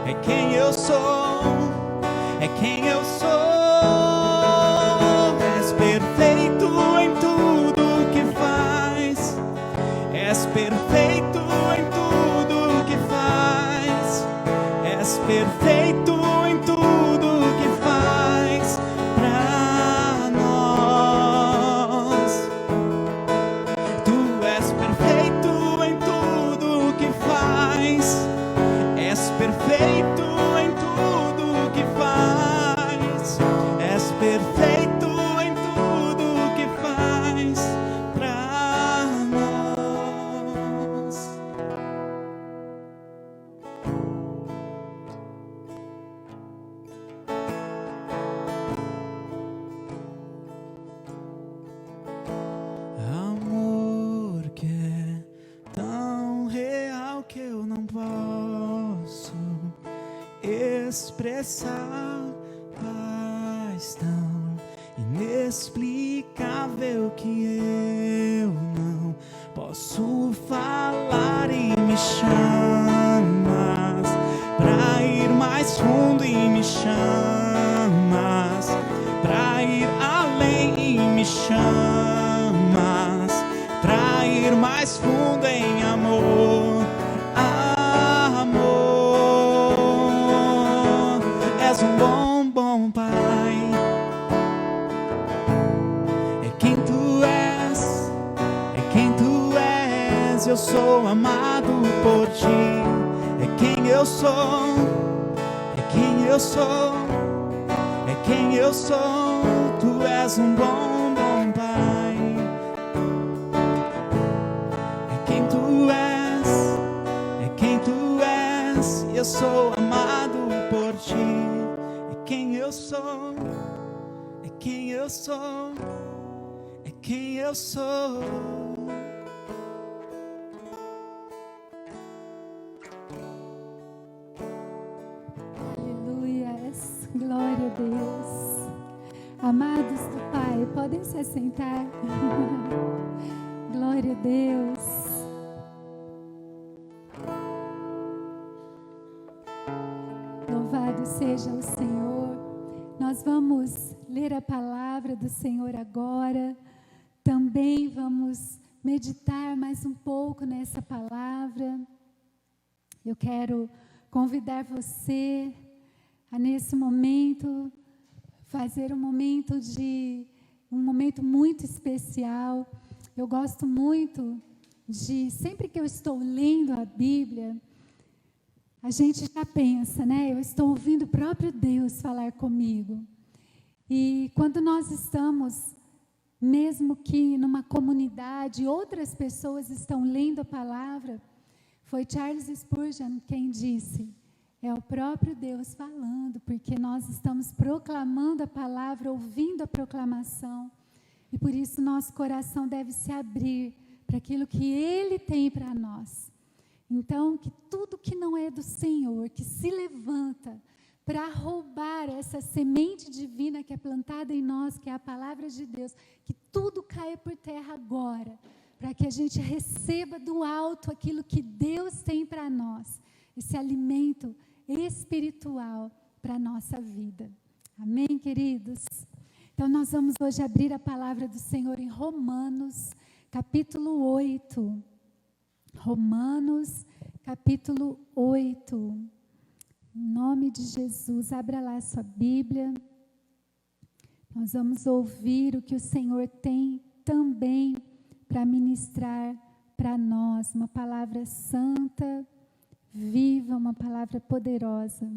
é quem eu sou, é quem eu sou. És perfeito em tudo que faz, és perfeito em tudo que faz, és perfeito em tudo que faz pra nós. Tu és perfeito em tudo que faz, és perfeito em tudo que faz, és perfeito em tudo que faz pra nós. Amor que é tão real que eu não posso expressar, paz tão inexplicável que eu não posso falar, e me chamas pra ir mais fundo e me chamas pra ir além e me chamas pra ir mais fundo em amor. Amor, és um bom Pai, é quem Tu és, é quem Tu és. Eu sou amado por Ti, é quem eu sou, é quem eu sou, é quem eu sou. Tu és um bom Pai, é quem Tu és, é quem Tu és. Eu sou amado por Ti, é quem eu sou, é quem eu sou, é quem eu sou.
Aleluias, glória a Deus. Amados do Pai, podem se assentar. Glória a Deus. Louvado seja o Senhor. Nós vamos ler a palavra do Senhor agora. Também vamos meditar mais um pouco nessa palavra. Eu quero convidar você a, nesse momento, fazer um momento muito especial. Eu gosto muito de, sempre que eu estou lendo a Bíblia, a gente já pensa, né? Eu estou ouvindo o próprio Deus falar comigo. E quando nós estamos, mesmo que numa comunidade, outras pessoas estão lendo a palavra, foi Charles Spurgeon quem disse: é o próprio Deus falando, porque nós estamos proclamando a palavra, ouvindo a proclamação, e por isso nosso coração deve se abrir para aquilo que Ele tem para nós. Então, que tudo que não é do Senhor, que se levanta para roubar essa semente divina que é plantada em nós, que é a palavra de Deus, que tudo caia por terra agora, para que a gente receba do alto aquilo que Deus tem para nós, esse alimento espiritual para a nossa vida. Amém, queridos? Então, nós vamos hoje abrir a palavra do Senhor em Romanos, capítulo 8. Romanos, capítulo 8. Em nome de Jesus, abra lá a sua Bíblia. Nós vamos ouvir o que o Senhor tem também para ministrar para nós. Uma palavra santa, viva, uma palavra poderosa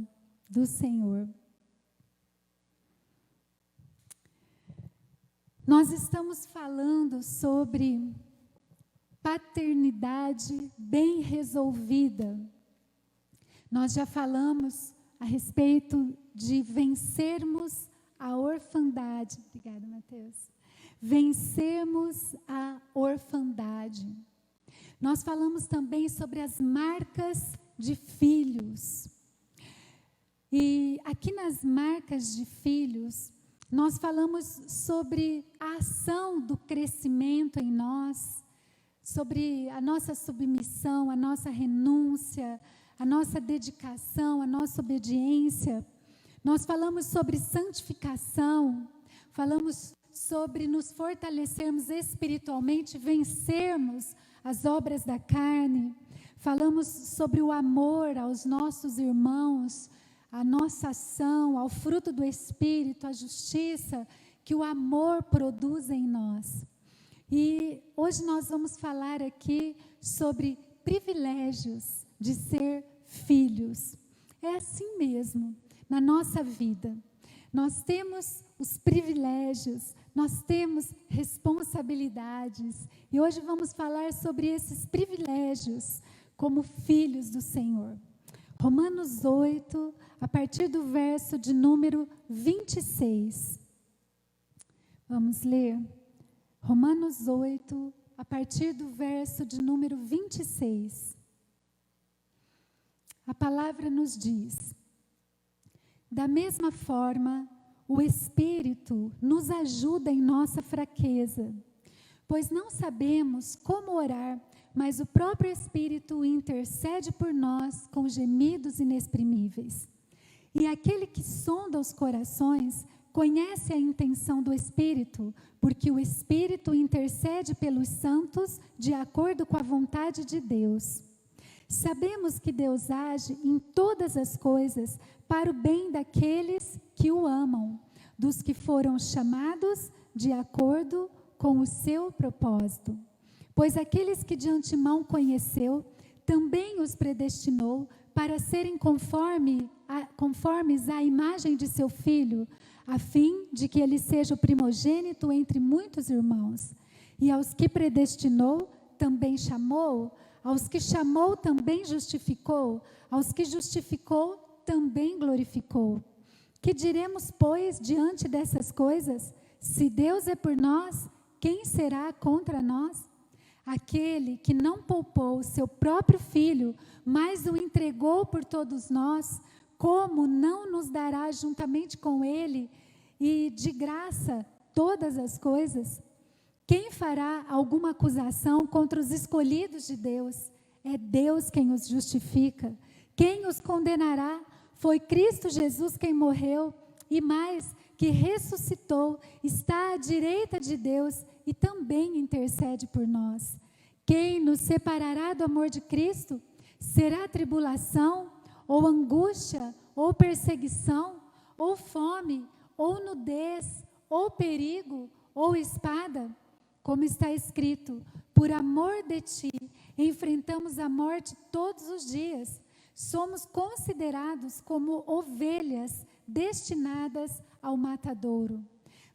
do Senhor. Nós estamos falando sobre paternidade bem resolvida. Nós já falamos a respeito de vencermos a orfandade. Obrigada, Mateus. Vencermos a orfandade. Nós falamos também sobre as marcas de filhos. E aqui nas marcas de filhos, nós falamos sobre a ação do crescimento em nós, sobre a nossa submissão, a nossa renúncia, a nossa dedicação, a nossa obediência. Nós falamos sobre santificação, falamos sobre nos fortalecermos espiritualmente, vencermos as obras da carne. Falamos sobre o amor aos nossos irmãos, a nossa ação, ao fruto do Espírito, a justiça que o amor produz em nós. E hoje nós vamos falar aqui sobre privilégios de ser filhos. É assim mesmo, na nossa vida. Nós temos os privilégios, nós temos responsabilidades. E hoje vamos falar sobre esses privilégios como filhos do Senhor. Romanos 8, a partir do verso de número 26. Vamos ler. Romanos 8, a partir do verso de número 26. A palavra nos diz: da mesma forma, o Espírito nos ajuda em nossa fraqueza, pois não sabemos como orar, mas o próprio Espírito intercede por nós com gemidos inexprimíveis. E aquele que sonda os corações conhece a intenção do Espírito, porque o Espírito intercede pelos santos de acordo com a vontade de Deus. Sabemos que Deus age em todas as coisas para o bem daqueles que o amam, dos que foram chamados de acordo com o seu propósito. Pois aqueles que de antemão conheceu, também os predestinou para serem conformes à imagem de seu Filho, a fim de que ele seja o primogênito entre muitos irmãos. E aos que predestinou, também chamou, aos que chamou, também justificou, aos que justificou, também glorificou. Que diremos, pois, diante dessas coisas? Se Deus é por nós, quem será contra nós? Aquele que não poupou o seu próprio Filho, mas o entregou por todos nós, como não nos dará juntamente com Ele e de graça todas as coisas? Quem fará alguma acusação contra os escolhidos de Deus? É Deus quem os justifica. Quem os condenará? Foi Cristo Jesus quem morreu e mais, que ressuscitou, está à direita de Deus e também intercede por nós. Quem nos separará do amor de Cristo? Será tribulação, ou angústia, ou perseguição, ou fome, ou nudez, ou perigo, ou espada? Como está escrito, por amor de ti, enfrentamos a morte todos os dias. Somos considerados como ovelhas destinadas ao matadouro.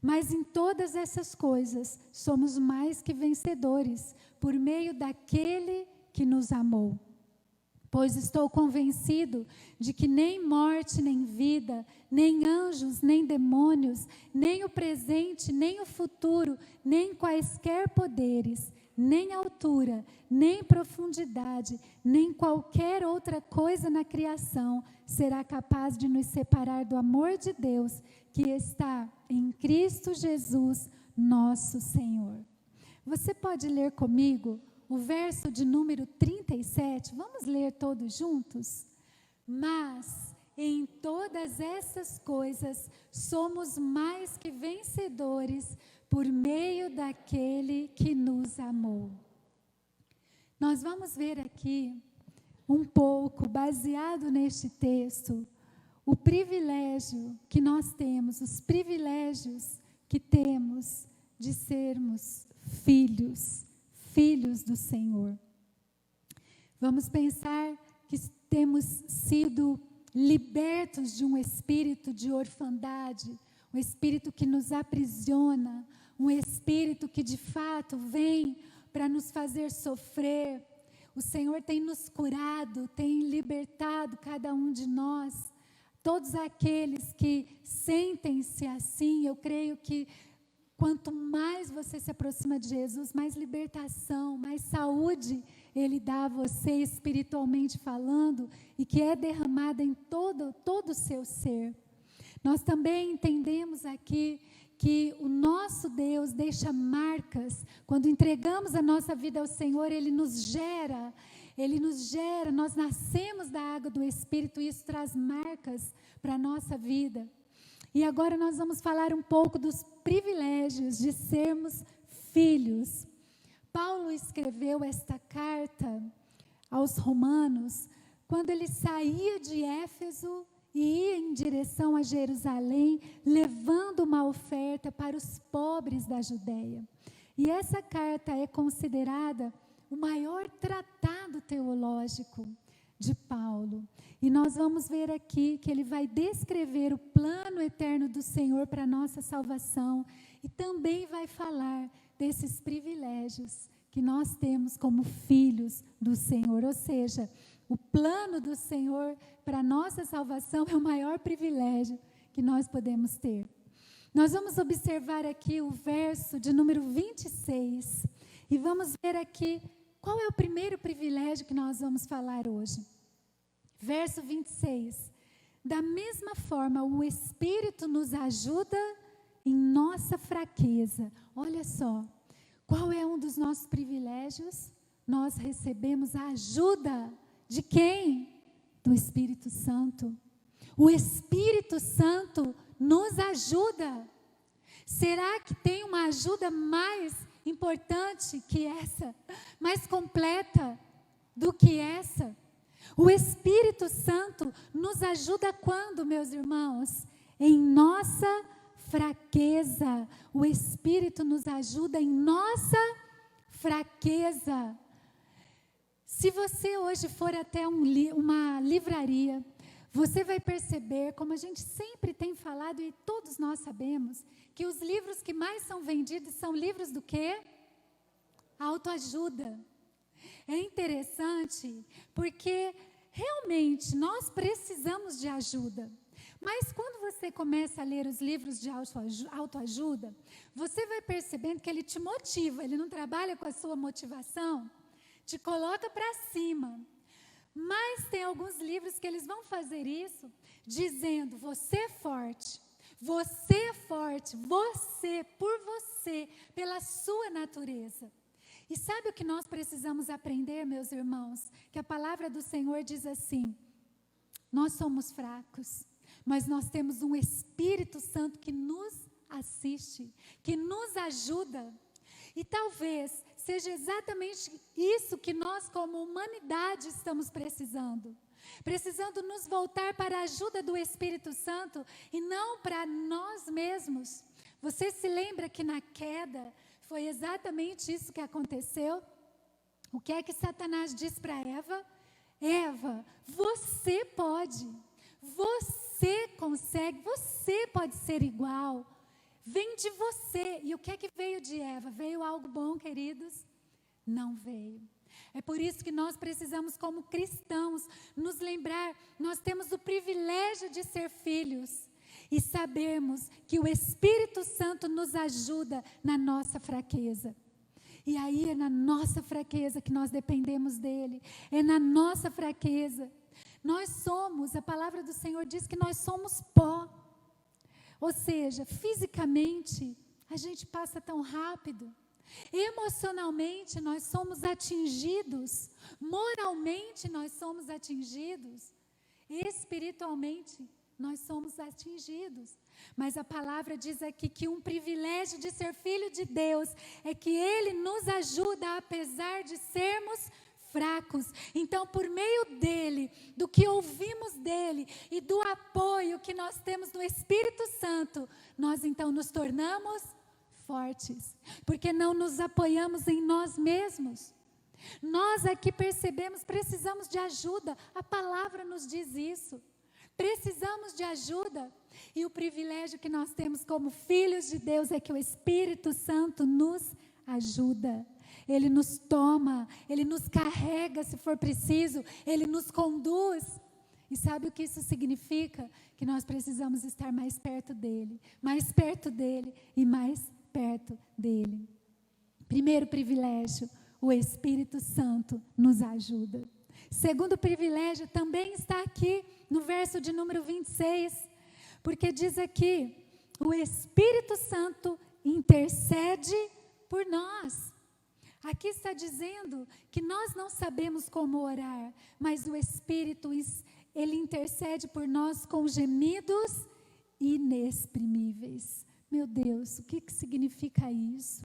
Mas em todas essas coisas, somos mais que vencedores, por meio daquele que nos amou. Pois estou convencido de que nem morte, nem vida, nem anjos, nem demônios, nem o presente, nem o futuro, nem quaisquer poderes, nem altura, nem profundidade, nem qualquer outra coisa na criação será capaz de nos separar do amor de Deus que está em Cristo Jesus, nosso Senhor. Você pode ler comigo o verso de número 37, vamos ler todos juntos? Mas em todas essas coisas somos mais que vencedores por meio daquele que nos amou. Nós vamos ver aqui um pouco, baseado neste texto, o privilégio que nós temos, os privilégios que temos de sermos filhos do Senhor. Vamos pensar que temos sido libertos de um espírito de orfandade, um espírito que nos aprisiona, um espírito que de fato vem para nos fazer sofrer. O Senhor tem nos curado, tem libertado cada um de nós. Todos aqueles que sentem-se assim, eu creio que quanto mais você se aproxima de Jesus, mais libertação, mais saúde Ele dá a você espiritualmente falando e que é derramada em todo o seu ser. Nós também entendemos aqui que o nosso Deus deixa marcas. Quando entregamos a nossa vida ao Senhor, Ele nos gera, nós nascemos da água do Espírito e isso traz marcas para a nossa vida. E agora nós vamos falar um pouco dos privilégios de sermos filhos. Paulo escreveu esta carta aos Romanos quando ele saía de Éfeso e ia em direção a Jerusalém, levando uma oferta para os pobres da Judéia. E essa carta é considerada o maior tratado teológico de Paulo. E nós vamos ver aqui que ele vai descrever o plano eterno do Senhor para a nossa salvação e também vai falar desses privilégios que nós temos como filhos do Senhor. Ou seja, o plano do Senhor para a nossa salvação é o maior privilégio que nós podemos ter. Nós vamos observar aqui o verso de número 26 e vamos ver aqui qual é o primeiro privilégio que nós vamos falar hoje. Verso 26. Da mesma forma, o Espírito nos ajuda em nossa fraqueza. Olha só, qual é um dos nossos privilégios? Nós recebemos a ajuda de quem? Do Espírito Santo. O Espírito Santo nos ajuda. Será que tem uma ajuda mais importante que essa? Mais completa do que essa? O Espírito Santo nos ajuda quando, meus irmãos? Em nossa fraqueza. O Espírito nos ajuda em nossa fraqueza. Se você hoje for até uma livraria, você vai perceber, como a gente sempre tem falado e todos nós sabemos, que os livros que mais são vendidos são livros do quê? Autoajuda. É interessante porque realmente nós precisamos de ajuda. Mas quando você começa a ler os livros de autoajuda, você vai percebendo que ele te motiva, ele não trabalha com a sua motivação, te coloca para cima. Mas tem alguns livros que eles vão fazer isso, dizendo, você é forte, você, por você, pela sua natureza. E sabe o que nós precisamos aprender, meus irmãos? Que a palavra do Senhor diz assim, nós somos fracos, mas nós temos um Espírito Santo que nos assiste, que nos ajuda. E talvez, seja exatamente isso que nós, como humanidade, estamos precisando. Precisando nos voltar para a ajuda do Espírito Santo e não para nós mesmos. Você se lembra que na queda foi exatamente isso que aconteceu? O que é que Satanás diz para Eva? Eva, você pode, você consegue, você pode ser igual. Vem de você. E o que é que veio de Eva? Veio algo bom, queridos? Não veio. É por isso que nós precisamos, como cristãos, nos lembrar, nós temos o privilégio de ser filhos e sabermos que o Espírito Santo nos ajuda na nossa fraqueza. E aí é na nossa fraqueza que nós dependemos dele, é na nossa fraqueza. Nós somos, a palavra do Senhor diz que nós somos pó. Ou seja, fisicamente, a gente passa tão rápido. Emocionalmente, nós somos atingidos. Moralmente, nós somos atingidos. Espiritualmente, nós somos atingidos. Mas a palavra diz aqui que um privilégio de ser filho de Deus é que Ele nos ajuda apesar de sermos fracos. Então, por meio dele, do que ouvimos dele e do apoio que nós temos no Espírito Santo, nós então nos tornamos fortes, porque não nos apoiamos em nós mesmos. Nós aqui percebemos, precisamos de ajuda, a palavra nos diz isso. Precisamos de ajuda. E o privilégio que nós temos como filhos de Deus é que o Espírito Santo nos ajuda. Ele nos toma, Ele nos carrega se for preciso, Ele nos conduz. E sabe o que isso significa? Que nós precisamos estar mais perto dEle e mais perto dEle. Primeiro privilégio, o Espírito Santo nos ajuda. Segundo privilégio também está aqui no verso de número 26, porque diz aqui, o Espírito Santo intercede por nós. Aqui está dizendo que nós não sabemos como orar, mas o Espírito, ele intercede por nós com gemidos inexprimíveis. Meu Deus, o que significa isso?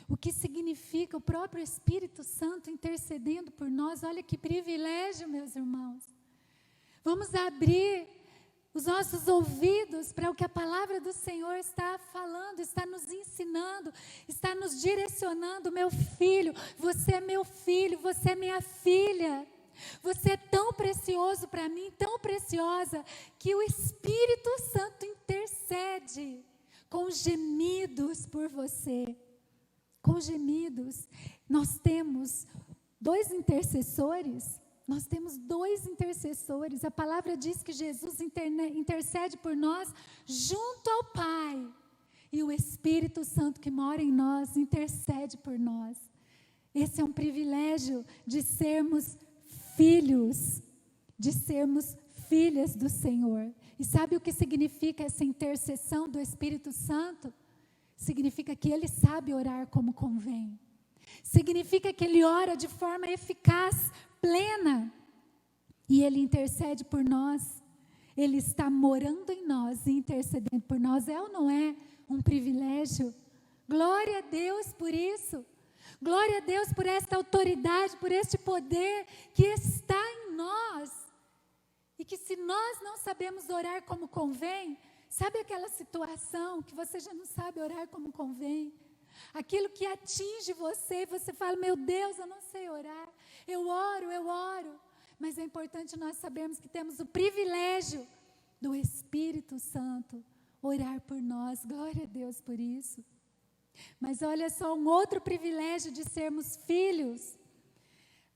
O que significa o próprio Espírito Santo intercedendo por nós? Olha que privilégio, meus irmãos. Vamos abrir os nossos ouvidos para o que a palavra do Senhor está falando, está nos ensinando, está nos direcionando. Meu filho, você é meu filho, você é minha filha. Você é tão precioso para mim, tão preciosa, que o Espírito Santo intercede com gemidos por você. Com gemidos. Nós temos dois intercessores. A palavra diz que Jesus intercede por nós junto ao Pai. E o Espírito Santo que mora em nós intercede por nós. Esse é um privilégio de sermos filhos, de sermos filhas do Senhor. E sabe o que significa essa intercessão do Espírito Santo? Significa que Ele sabe orar como convém. Significa que Ele ora de forma eficaz, plena. E Ele intercede por nós. Ele está morando em nós e intercedendo por nós. É ou não é um privilégio? Glória a Deus por isso. Glória a Deus por esta autoridade, por este poder que está em nós. E que se nós não sabemos orar como convém, sabe aquela situação que você já não sabe orar como convém? Aquilo que atinge você, você fala, meu Deus, eu não sei orar. Eu oro. Mas é importante nós sabermos que temos o privilégio do Espírito Santo orar por nós. Glória a Deus por isso. Mas olha só, um outro privilégio de sermos filhos.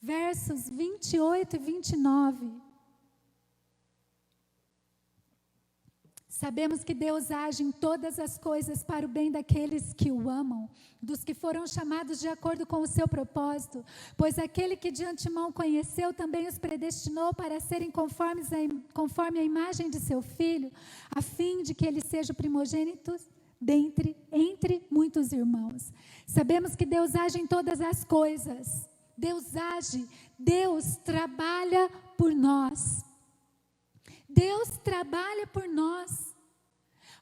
Versos 28 e 29. Sabemos que Deus age em todas as coisas para o bem daqueles que o amam, dos que foram chamados de acordo com o seu propósito, pois aquele que de antemão conheceu também os predestinou para serem conforme a imagem de seu Filho, a fim de que ele seja o primogênito entre muitos irmãos. Sabemos que Deus age em todas as coisas. Deus age, Deus trabalha por nós. Deus trabalha por nós.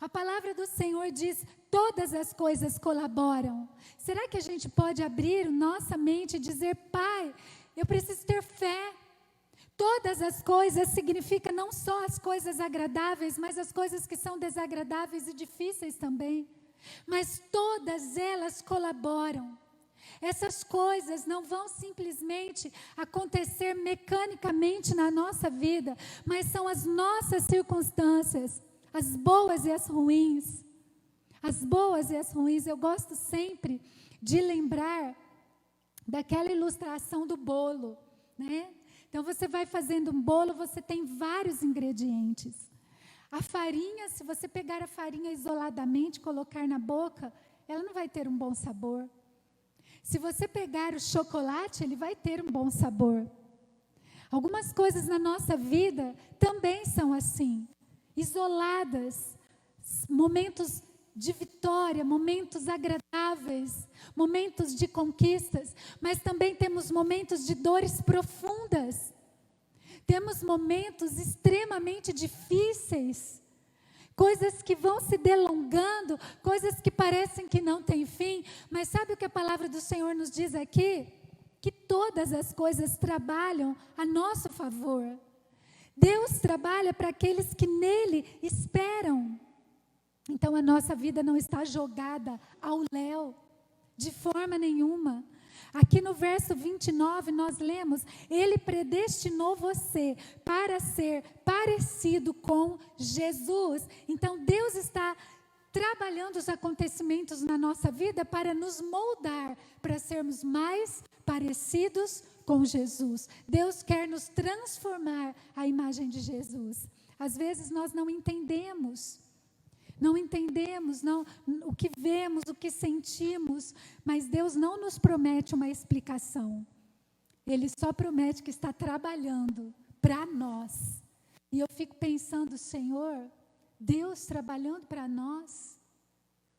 A palavra do Senhor diz, todas as coisas colaboram. Será que a gente pode abrir nossa mente e dizer: Pai, eu preciso ter fé. Todas as coisas significa não só as coisas agradáveis, mas as coisas que são desagradáveis e difíceis também. Mas todas elas colaboram. Essas coisas não vão simplesmente acontecer mecanicamente na nossa vida, mas são as nossas circunstâncias, as boas e as ruins. As boas e as ruins. Eu gosto sempre de lembrar daquela ilustração do bolo, né? Então, você vai fazendo um bolo, você tem vários ingredientes. A farinha, se você pegar a farinha isoladamente e colocar na boca, ela não vai ter um bom sabor. Se você pegar o chocolate, ele vai ter um bom sabor. Algumas coisas na nossa vida também são assim, isoladas, momentos de vitória, momentos agradáveis, momentos de conquistas, mas também temos momentos de dores profundas. Temos momentos extremamente difíceis, coisas que vão se delongando, coisas que parecem que não têm fim, mas sabe o que a palavra do Senhor nos diz aqui? Que todas as coisas trabalham a nosso favor. Deus trabalha para aqueles que nele esperam. Então a nossa vida não está jogada ao léu, de forma nenhuma. Aqui no verso 29 nós lemos: Ele predestinou você para ser parecido com Jesus. Então Deus está trabalhando os acontecimentos na nossa vida para nos moldar, para sermos mais parecidos com Jesus. Deus quer nos transformar à imagem de Jesus. Às vezes nós não entendemos o que vemos, o que sentimos, mas Deus não nos promete uma explicação. Ele só promete que está trabalhando para nós. E eu fico pensando: Senhor, Deus trabalhando para nós,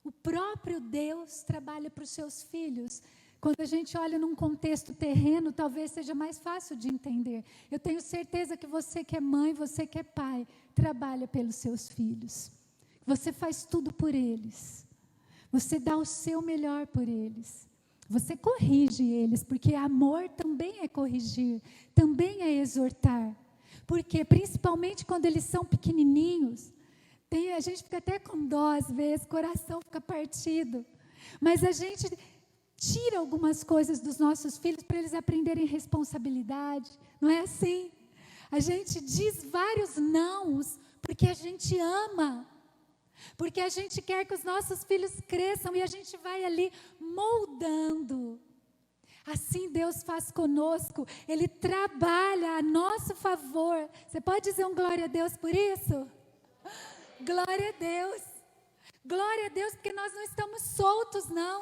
o próprio Deus trabalha para os seus filhos. Quando a gente olha num contexto terreno, talvez seja mais fácil de entender. Eu tenho certeza que você que é mãe, você que é pai, trabalha pelos seus filhos. Você faz tudo por eles. Você dá o seu melhor por eles. Você corrige eles, porque amor também é corrigir, também é exortar. Porque, principalmente quando eles são pequenininhos, a gente fica até com dó às vezes, o coração fica partido. Mas a gente tira algumas coisas dos nossos filhos para eles aprenderem responsabilidade. Não é assim? A gente diz vários nãos porque a gente ama. Porque a gente quer que os nossos filhos cresçam e a gente vai ali moldando. Assim Deus faz conosco, Ele trabalha a nosso favor. Você pode dizer um glória a Deus por isso? Glória a Deus. Glória a Deus, porque nós não estamos soltos, não.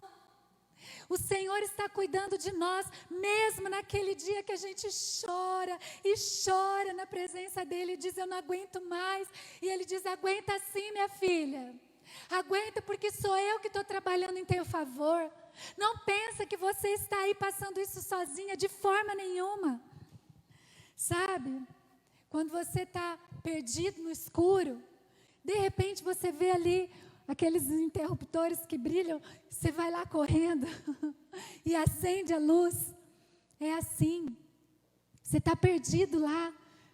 O Senhor está cuidando de nós, mesmo naquele dia que a gente chora e chora na presença dEle e diz: eu não aguento mais. E Ele diz: aguenta sim, minha filha. Aguenta, porque sou eu que estou trabalhando em teu favor. Não pensa que você está aí passando isso sozinha, de forma nenhuma. Sabe, quando você está perdido no escuro, de repente você vê ali aqueles interruptores que brilham, você vai lá correndo e acende a luz. É assim. Você está perdido lá,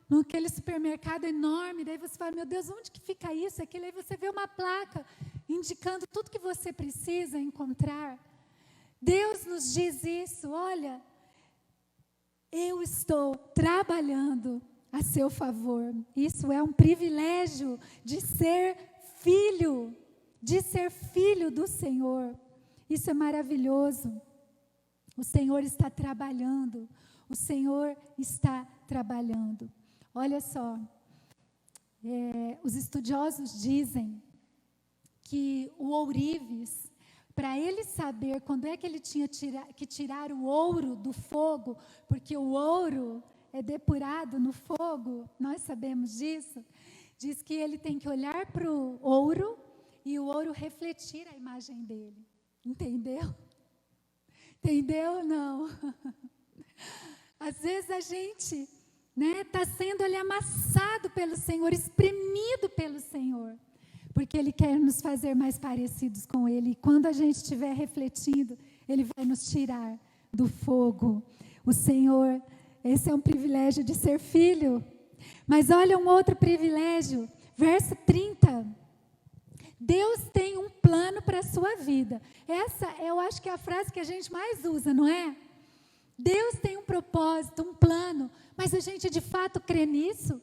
naquele supermercado enorme, daí você fala: meu Deus, onde que fica isso? Aquilo, aí você vê uma placa indicando tudo que você precisa encontrar. Deus nos diz isso: olha, eu estou trabalhando a seu favor. Isso é um privilégio de ser filho do Senhor. Isso é maravilhoso. O Senhor está trabalhando. O Senhor está trabalhando. Olha só, os estudiosos dizem que o ourives, para ele saber quando é que ele tinha que tirar o ouro do fogo, porque o ouro é depurado no fogo, nós sabemos disso, diz que ele tem que olhar para o ouro e o ouro refletir a imagem dele. Entendeu? Entendeu ou não? Às vezes a gente está sendo ali amassado pelo Senhor, espremido pelo Senhor, porque Ele quer nos fazer mais parecidos com Ele. E quando a gente estiver refletindo, Ele vai nos tirar do fogo. O Senhor, esse é um privilégio de ser filho. Mas olha um outro privilégio, verso 30. Deus tem um plano para a sua vida. Essa eu acho que é a frase que a gente mais usa, não é? Deus tem um propósito, um plano, mas a gente de fato crê nisso?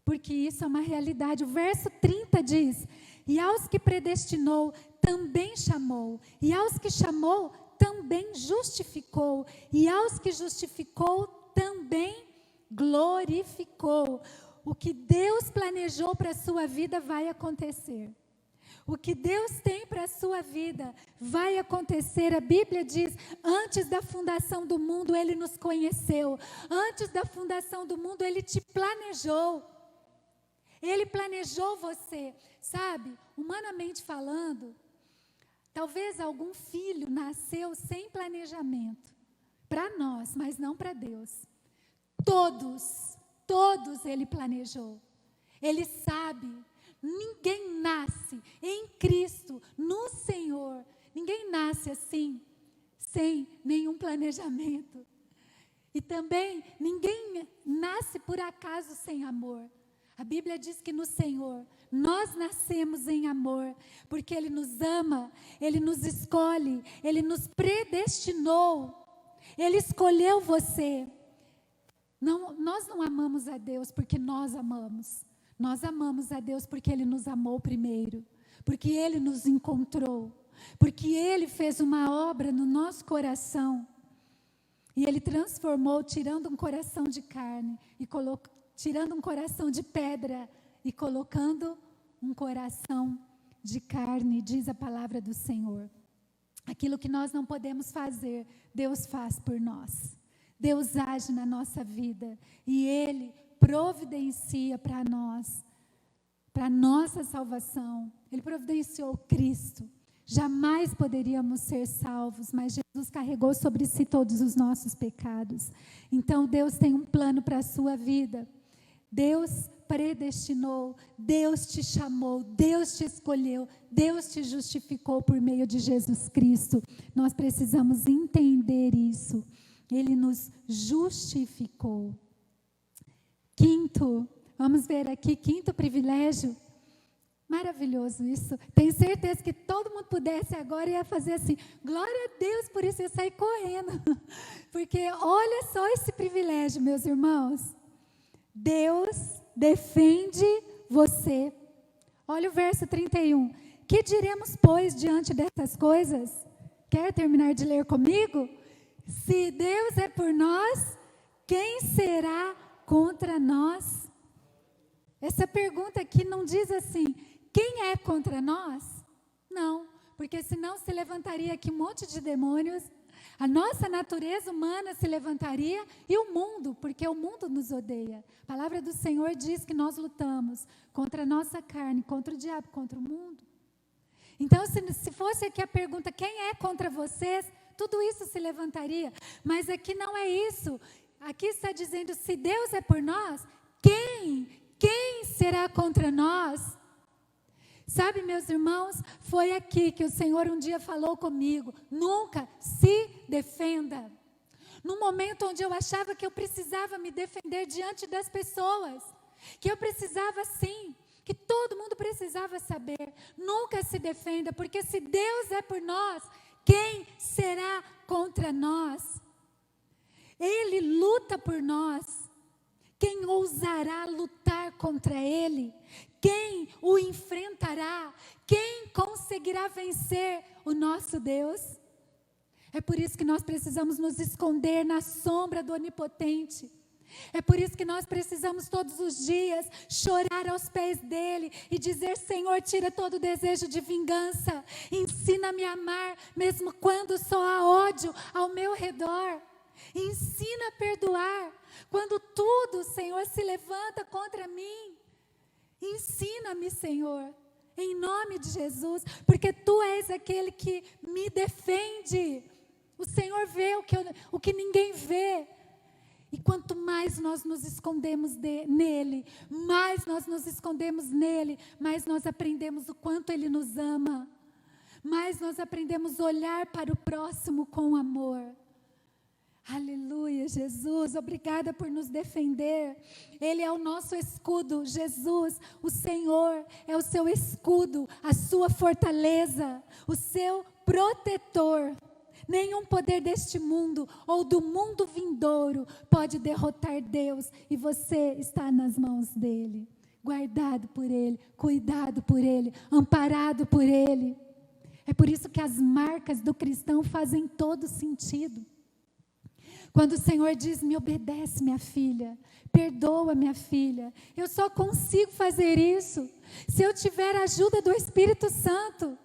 Porque isso é uma realidade. O verso 30 diz: e aos que predestinou, também chamou. E aos que chamou, também justificou. E aos que justificou, também glorificou. O que Deus planejou para a sua vida vai acontecer. O que Deus tem para a sua vida vai acontecer. A Bíblia diz, antes da fundação do mundo, Ele nos conheceu. Antes da fundação do mundo, Ele te planejou. Ele planejou você. Sabe, humanamente falando, talvez algum filho nasceu sem planejamento. Para nós, mas não para Deus. Todos Ele planejou. Ele sabe. Ninguém nasce em Cristo, no Senhor. Ninguém nasce assim, sem nenhum planejamento. E também, ninguém nasce por acaso sem amor. A Bíblia diz que no Senhor, nós nascemos em amor, porque Ele nos ama, Ele nos escolhe, Ele nos predestinou. Ele escolheu você. Não, nós não amamos a Deus porque nós amamos. Nós amamos a Deus porque Ele nos amou primeiro, porque Ele nos encontrou, porque Ele fez uma obra no nosso coração. E Ele transformou, tirando um coração de carne, tirando um coração de pedra e colocando um coração de carne, diz a palavra do Senhor. Aquilo que nós não podemos fazer, Deus faz por nós. Deus age na nossa vida e Ele providencia para nós, para a nossa salvação. Ele providenciou Cristo. Jamais poderíamos ser salvos, mas Jesus carregou sobre si todos os nossos pecados. Então Deus tem um plano para a sua vida. Deus predestinou, Deus te chamou, Deus te escolheu, Deus te justificou por meio de Jesus Cristo. Nós precisamos entender isso. Ele nos justificou. Quinto, vamos ver aqui, quinto privilégio. Maravilhoso isso. Tenho certeza que todo mundo pudesse agora ia fazer assim, glória a Deus, por isso ia sair correndo. Porque olha só esse privilégio, meus irmãos. Deus defende você. Olha o verso 31. Que diremos, pois, diante dessas coisas? Quer terminar de ler comigo? Se Deus é por nós, quem será contra nós? Essa pergunta aqui não diz assim, quem é contra nós? Não, porque senão se levantaria aqui um monte de demônios, a nossa natureza humana se levantaria e o mundo, porque o mundo nos odeia. A palavra do Senhor diz que nós lutamos contra a nossa carne, contra o diabo, contra o mundo. Então, se fosse aqui a pergunta, quem é contra vocês? Tudo isso se levantaria, mas aqui não é isso. Aqui está dizendo, se Deus é por nós, quem será contra nós? Sabe, meus irmãos, foi aqui que o Senhor um dia falou comigo, nunca se defenda. No momento onde eu achava que eu precisava me defender diante das pessoas, que eu precisava sim, que todo mundo precisava saber, nunca se defenda, porque se Deus é por nós, quem será contra nós? Ele luta por nós. Quem ousará lutar contra Ele? Quem o enfrentará? Quem conseguirá vencer o nosso Deus? É por isso que nós precisamos nos esconder na sombra do Onipotente. É por isso que nós precisamos todos os dias chorar aos pés dele e dizer, Senhor, tira todo o desejo de vingança. Ensina-me a amar, mesmo quando só há ódio ao meu redor. Ensina a perdoar quando tudo, Senhor, se levanta contra mim. Ensina-me, Senhor, em nome de Jesus, porque Tu és aquele que me defende. O Senhor vê o que ninguém vê. E quanto mais nós nos escondemos nele, mais nós nos escondemos nele, mais nós aprendemos o quanto ele nos ama, mais nós aprendemos a olhar para o próximo com amor. Aleluia, Jesus, obrigada por nos defender. Ele é o nosso escudo, Jesus, o Senhor é o seu escudo, a sua fortaleza, o seu protetor. Nenhum poder deste mundo ou do mundo vindouro pode derrotar Deus, e você está nas mãos dele, guardado por ele, cuidado por ele, amparado por ele. É por isso que as marcas do cristão fazem todo sentido. Quando o Senhor diz: me obedece, minha filha, perdoa, minha filha, eu só consigo fazer isso se eu tiver a ajuda do Espírito Santo.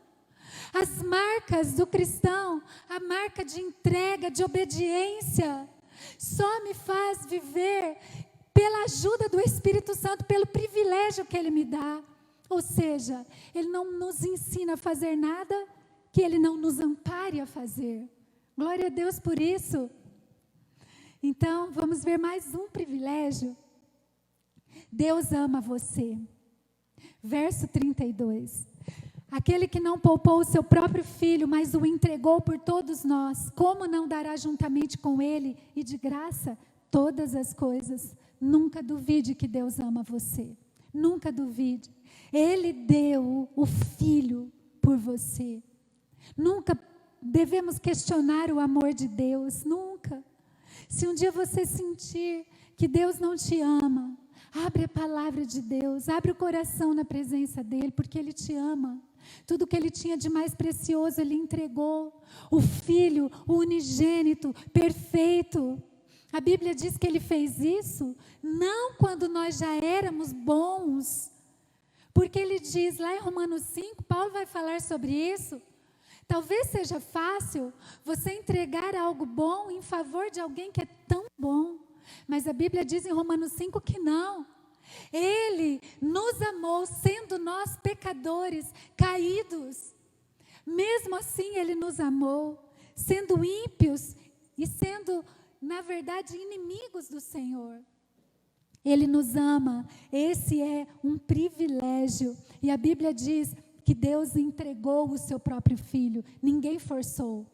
As marcas do cristão, a marca de entrega, de obediência, só me faz viver pela ajuda do Espírito Santo, pelo privilégio que Ele me dá. Ou seja, Ele não nos ensina a fazer nada que Ele não nos ampare a fazer. Glória a Deus por isso. Então, vamos ver mais um privilégio. Deus ama você. Verso 32. Aquele que não poupou o seu próprio filho, mas o entregou por todos nós, como não dará juntamente com ele e de graça todas as coisas? Nunca duvide que Deus ama você. Nunca duvide. Ele deu o filho por você. Nunca devemos questionar o amor de Deus. Nunca. Se um dia você sentir que Deus não te ama, abre a palavra de Deus, abre o coração na presença dEle, porque Ele te ama. Tudo que Ele tinha de mais precioso, Ele entregou. O Filho, o unigênito, perfeito. A Bíblia diz que Ele fez isso, não quando nós já éramos bons. Porque Ele diz lá em Romanos 5, Paulo vai falar sobre isso. Talvez seja fácil você entregar algo bom em favor de alguém que é tão bom. Mas a Bíblia diz em Romanos 5 que não. Ele nos amou sendo nós pecadores, caídos. Mesmo assim Ele nos amou, sendo ímpios e sendo, na verdade, inimigos do Senhor. Ele nos ama, esse é um privilégio. E a Bíblia diz que Deus entregou o seu próprio filho, ninguém forçou.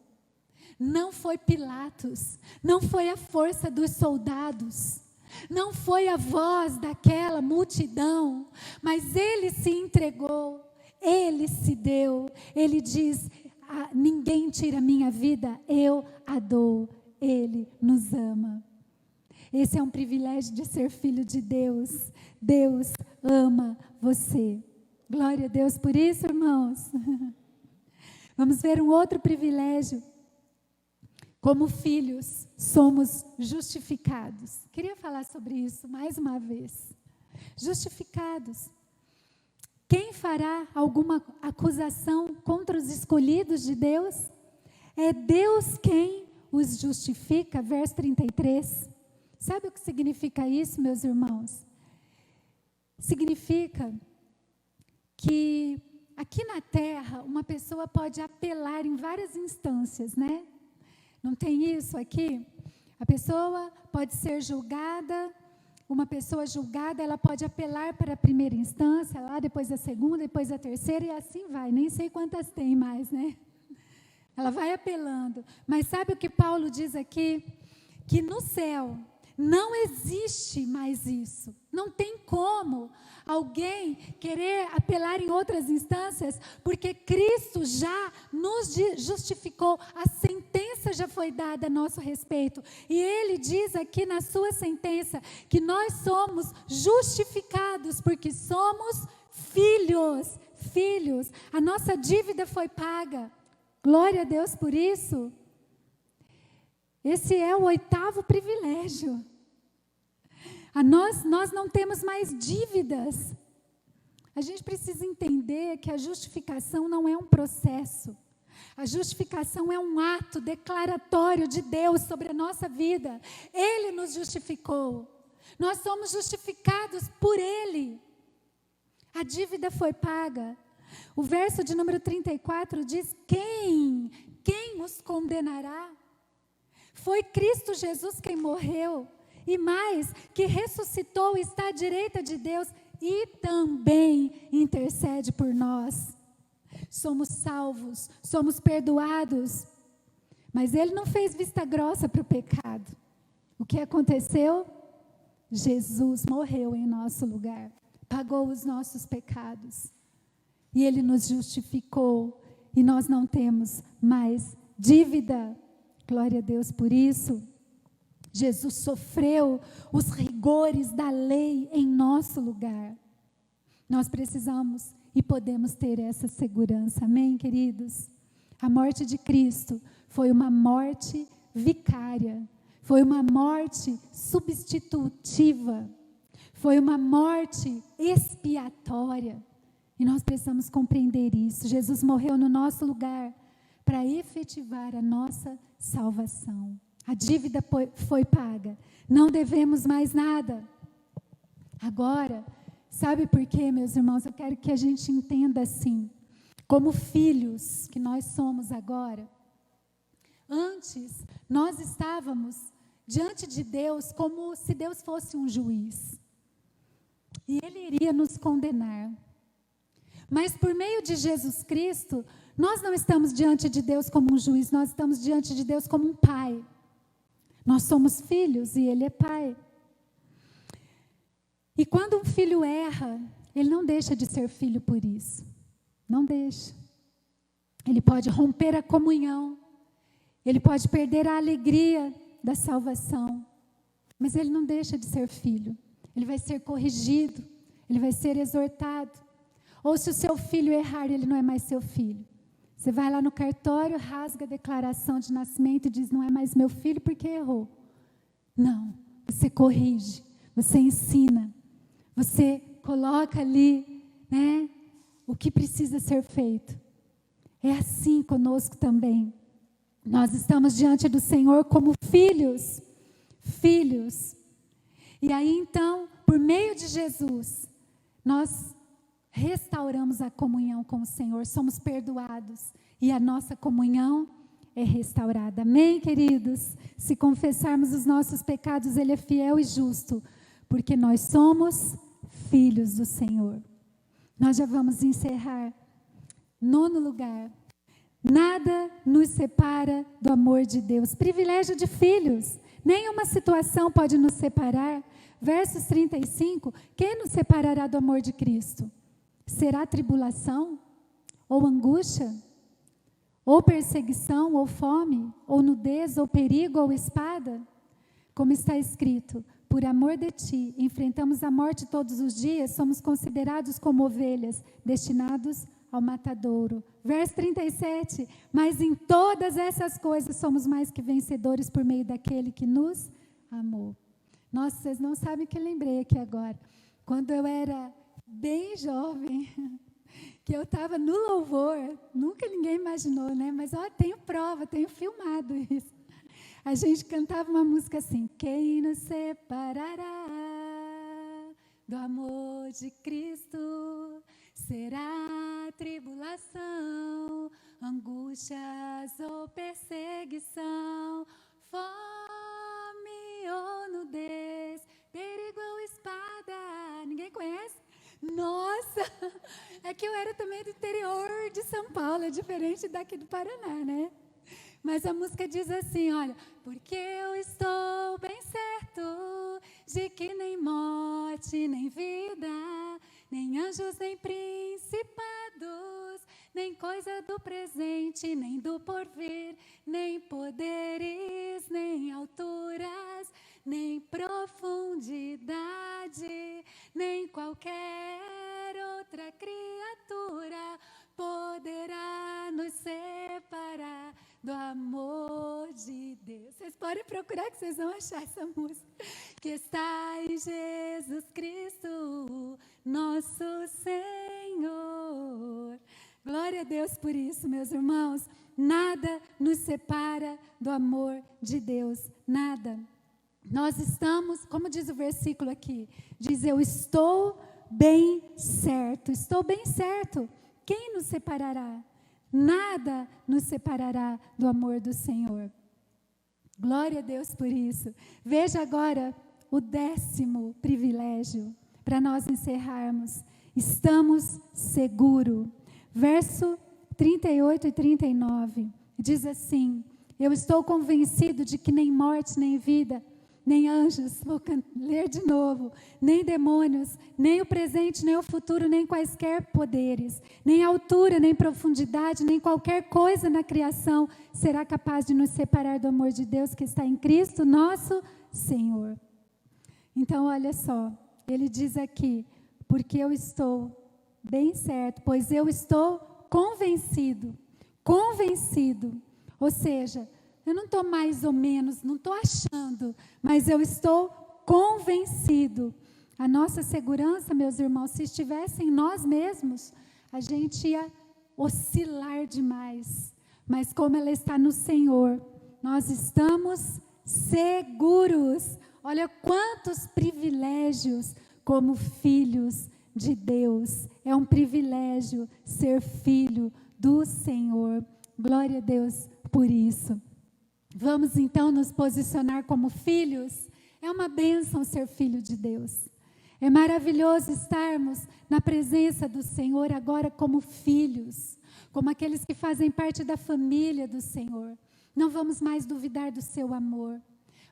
Não foi Pilatos, não foi a força dos soldados, não foi a voz daquela multidão, mas Ele se entregou, Ele se deu. Ele diz: ninguém tira a minha vida, eu a dou. Ele nos ama. Esse é um privilégio de ser filho de Deus. Deus ama você. Glória a Deus por isso, irmãos. Vamos ver um outro privilégio. Como filhos, somos justificados. Queria falar sobre isso mais uma vez. Justificados. Quem fará alguma acusação contra os escolhidos de Deus? É Deus quem os justifica. Verso 33. Sabe o que significa isso, meus irmãos? Significa que aqui na terra uma pessoa pode apelar em várias instâncias, né? Não tem isso aqui? A pessoa pode ser julgada, uma pessoa julgada, ela pode apelar para a primeira instância, lá depois a segunda, depois a terceira, e assim vai, nem sei quantas tem mais, né? Ela vai apelando. Mas sabe o que Paulo diz aqui? Que no céu não existe mais isso. Não tem como alguém querer apelar em outras instâncias, porque Cristo já nos justificou, a sentença já foi dada a nosso respeito. E Ele diz aqui na sua sentença que nós somos justificados, porque somos filhos, filhos. A nossa dívida foi paga. Glória a Deus por isso. Esse é o 8º privilégio. Nós não temos mais dívidas. A gente precisa entender que a justificação não é um processo. A justificação é um ato declaratório de Deus sobre a nossa vida. Ele nos justificou. Nós somos justificados por Ele. A dívida foi paga. O verso de número 34 diz: quem os condenará? Foi Cristo Jesus quem morreu e mais, que ressuscitou e está à direita de Deus e também intercede por nós. Somos salvos, somos perdoados, mas Ele não fez vista grossa para o pecado. O que aconteceu? Jesus morreu em nosso lugar, pagou os nossos pecados, e Ele nos justificou, e nós não temos mais dívida. Glória a Deus por isso. Jesus sofreu os rigores da lei em nosso lugar. Nós precisamos e podemos ter essa segurança, amém, queridos? A morte de Cristo foi uma morte vicária, foi uma morte substitutiva, foi uma morte expiatória, e nós precisamos compreender isso. Jesus morreu no nosso lugar para efetivar a nossa salvação. A dívida foi paga, não devemos mais nada. Agora, sabe por quê, meus irmãos? Eu quero que a gente entenda assim, como filhos que nós somos agora. Antes, nós estávamos diante de Deus como se Deus fosse um juiz, e Ele iria nos condenar. Mas por meio de Jesus Cristo, nós não estamos diante de Deus como um juiz, nós estamos diante de Deus como um pai. Nós somos filhos e Ele é pai. E quando um filho erra, ele não deixa de ser filho por isso. Não deixa. Ele pode romper a comunhão. Ele pode perder a alegria da salvação. Mas ele não deixa de ser filho. Ele vai ser corrigido. Ele vai ser exortado. Ou se o seu filho errar, ele não é mais seu filho. Você vai lá no cartório, rasga a declaração de nascimento e diz, não é mais meu filho porque errou. Não, você corrige, você ensina, você coloca ali, né, o que precisa ser feito. É assim conosco também. Nós estamos diante do Senhor como filhos, filhos. E aí então, por meio de Jesus, nós restauramos a comunhão com o Senhor, somos perdoados e a nossa comunhão é restaurada. Amém, queridos? Se confessarmos os nossos pecados, Ele é fiel e justo, porque nós somos filhos do Senhor. Nós já vamos encerrar. 9º lugar, nada nos separa do amor de Deus. Privilégio de filhos, nenhuma situação pode nos separar. Versos 35, quem nos separará do amor de Cristo? Será tribulação, ou angústia, ou perseguição, ou fome, ou nudez, ou perigo, ou espada? Como está escrito, por amor de ti, enfrentamos a morte todos os dias, somos considerados como ovelhas, destinados ao matadouro. Verso 37, mas em todas essas coisas somos mais que vencedores por meio daquele que nos amou. Nossa, vocês não sabem o que eu lembrei aqui agora. Quando eu era bem jovem, que eu estava no louvor, nunca ninguém imaginou, né? Mas ó, tenho prova, tenho filmado isso. A gente cantava uma música assim, quem nos separará do amor de Cristo? Será tribulação, angústias ou perseguição, fome ou nudez, perigo ou espada? Ninguém conhece? Nossa, é que eu era também do interior de São Paulo, é diferente daqui do Paraná, né? Mas a música diz assim, olha, porque eu estou bem certo de que nem morte, nem vida, nem anjos, nem principados, nem coisa do presente, nem do porvir, nem poderes, nem alturas, nem profundidade, nem qualquer outra criatura poderá nos separar do amor de Deus. Vocês podem procurar que vocês vão achar essa música. Que está em Jesus Cristo, nosso Senhor. Glória a Deus por isso, meus irmãos. Nada nos separa do amor de Deus. Nada. Nós estamos, como diz o versículo aqui, diz, eu estou bem certo. Estou bem certo. Quem nos separará? Nada nos separará do amor do Senhor. Glória a Deus por isso. Veja agora o 10º privilégio, para nós encerrarmos. Estamos seguros. Verso 38 e 39, diz assim: eu estou convencido de que nem morte, nem vida, nem anjos, vou ler de novo, nem demônios, nem o presente, nem o futuro, nem quaisquer poderes, nem altura, nem profundidade, nem qualquer coisa na criação será capaz de nos separar do amor de Deus que está em Cristo, nosso Senhor. Então, olha só, ele diz aqui, porque eu estou bem certo, pois eu estou convencido, ou seja, eu não estou mais ou menos, não estou achando, mas eu estou convencido. A nossa segurança, meus irmãos, se estivesse em nós mesmos, a gente ia oscilar demais. Mas como ela está no Senhor, nós estamos seguros. Olha quantos privilégios como filhos de Deus. É um privilégio ser filho do Senhor. Glória a Deus por isso. Vamos então nos posicionar como filhos. É uma bênção ser filho de Deus. É maravilhoso estarmos na presença do Senhor agora como filhos, como aqueles que fazem parte da família do Senhor. Não vamos mais duvidar do seu amor,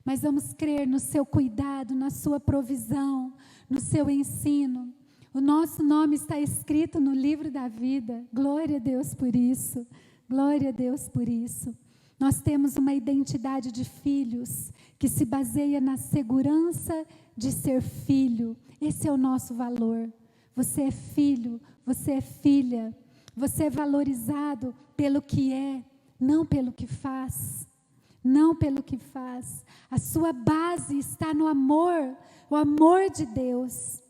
mas vamos crer no seu cuidado, na sua provisão, no seu ensino. O nosso nome está escrito no livro da vida. Glória a Deus por isso. Glória a Deus por isso. Nós temos uma identidade de filhos que se baseia na segurança de ser filho. Esse é o nosso valor. Você é filho, você é filha. Você é valorizado pelo que é, não pelo que faz. Não pelo que faz. A sua base está no amor, o amor de Deus.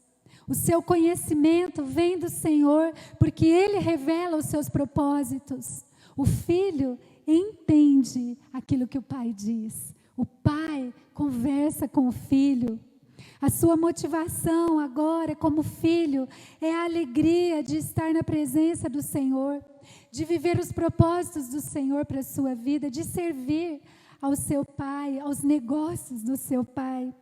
O seu conhecimento vem do Senhor, porque Ele revela os seus propósitos. O filho entende aquilo que o pai diz. O pai conversa com o filho. A sua motivação agora como filho é a alegria de estar na presença do Senhor, de viver os propósitos do Senhor para a sua vida, de servir ao seu pai, aos negócios do seu pai.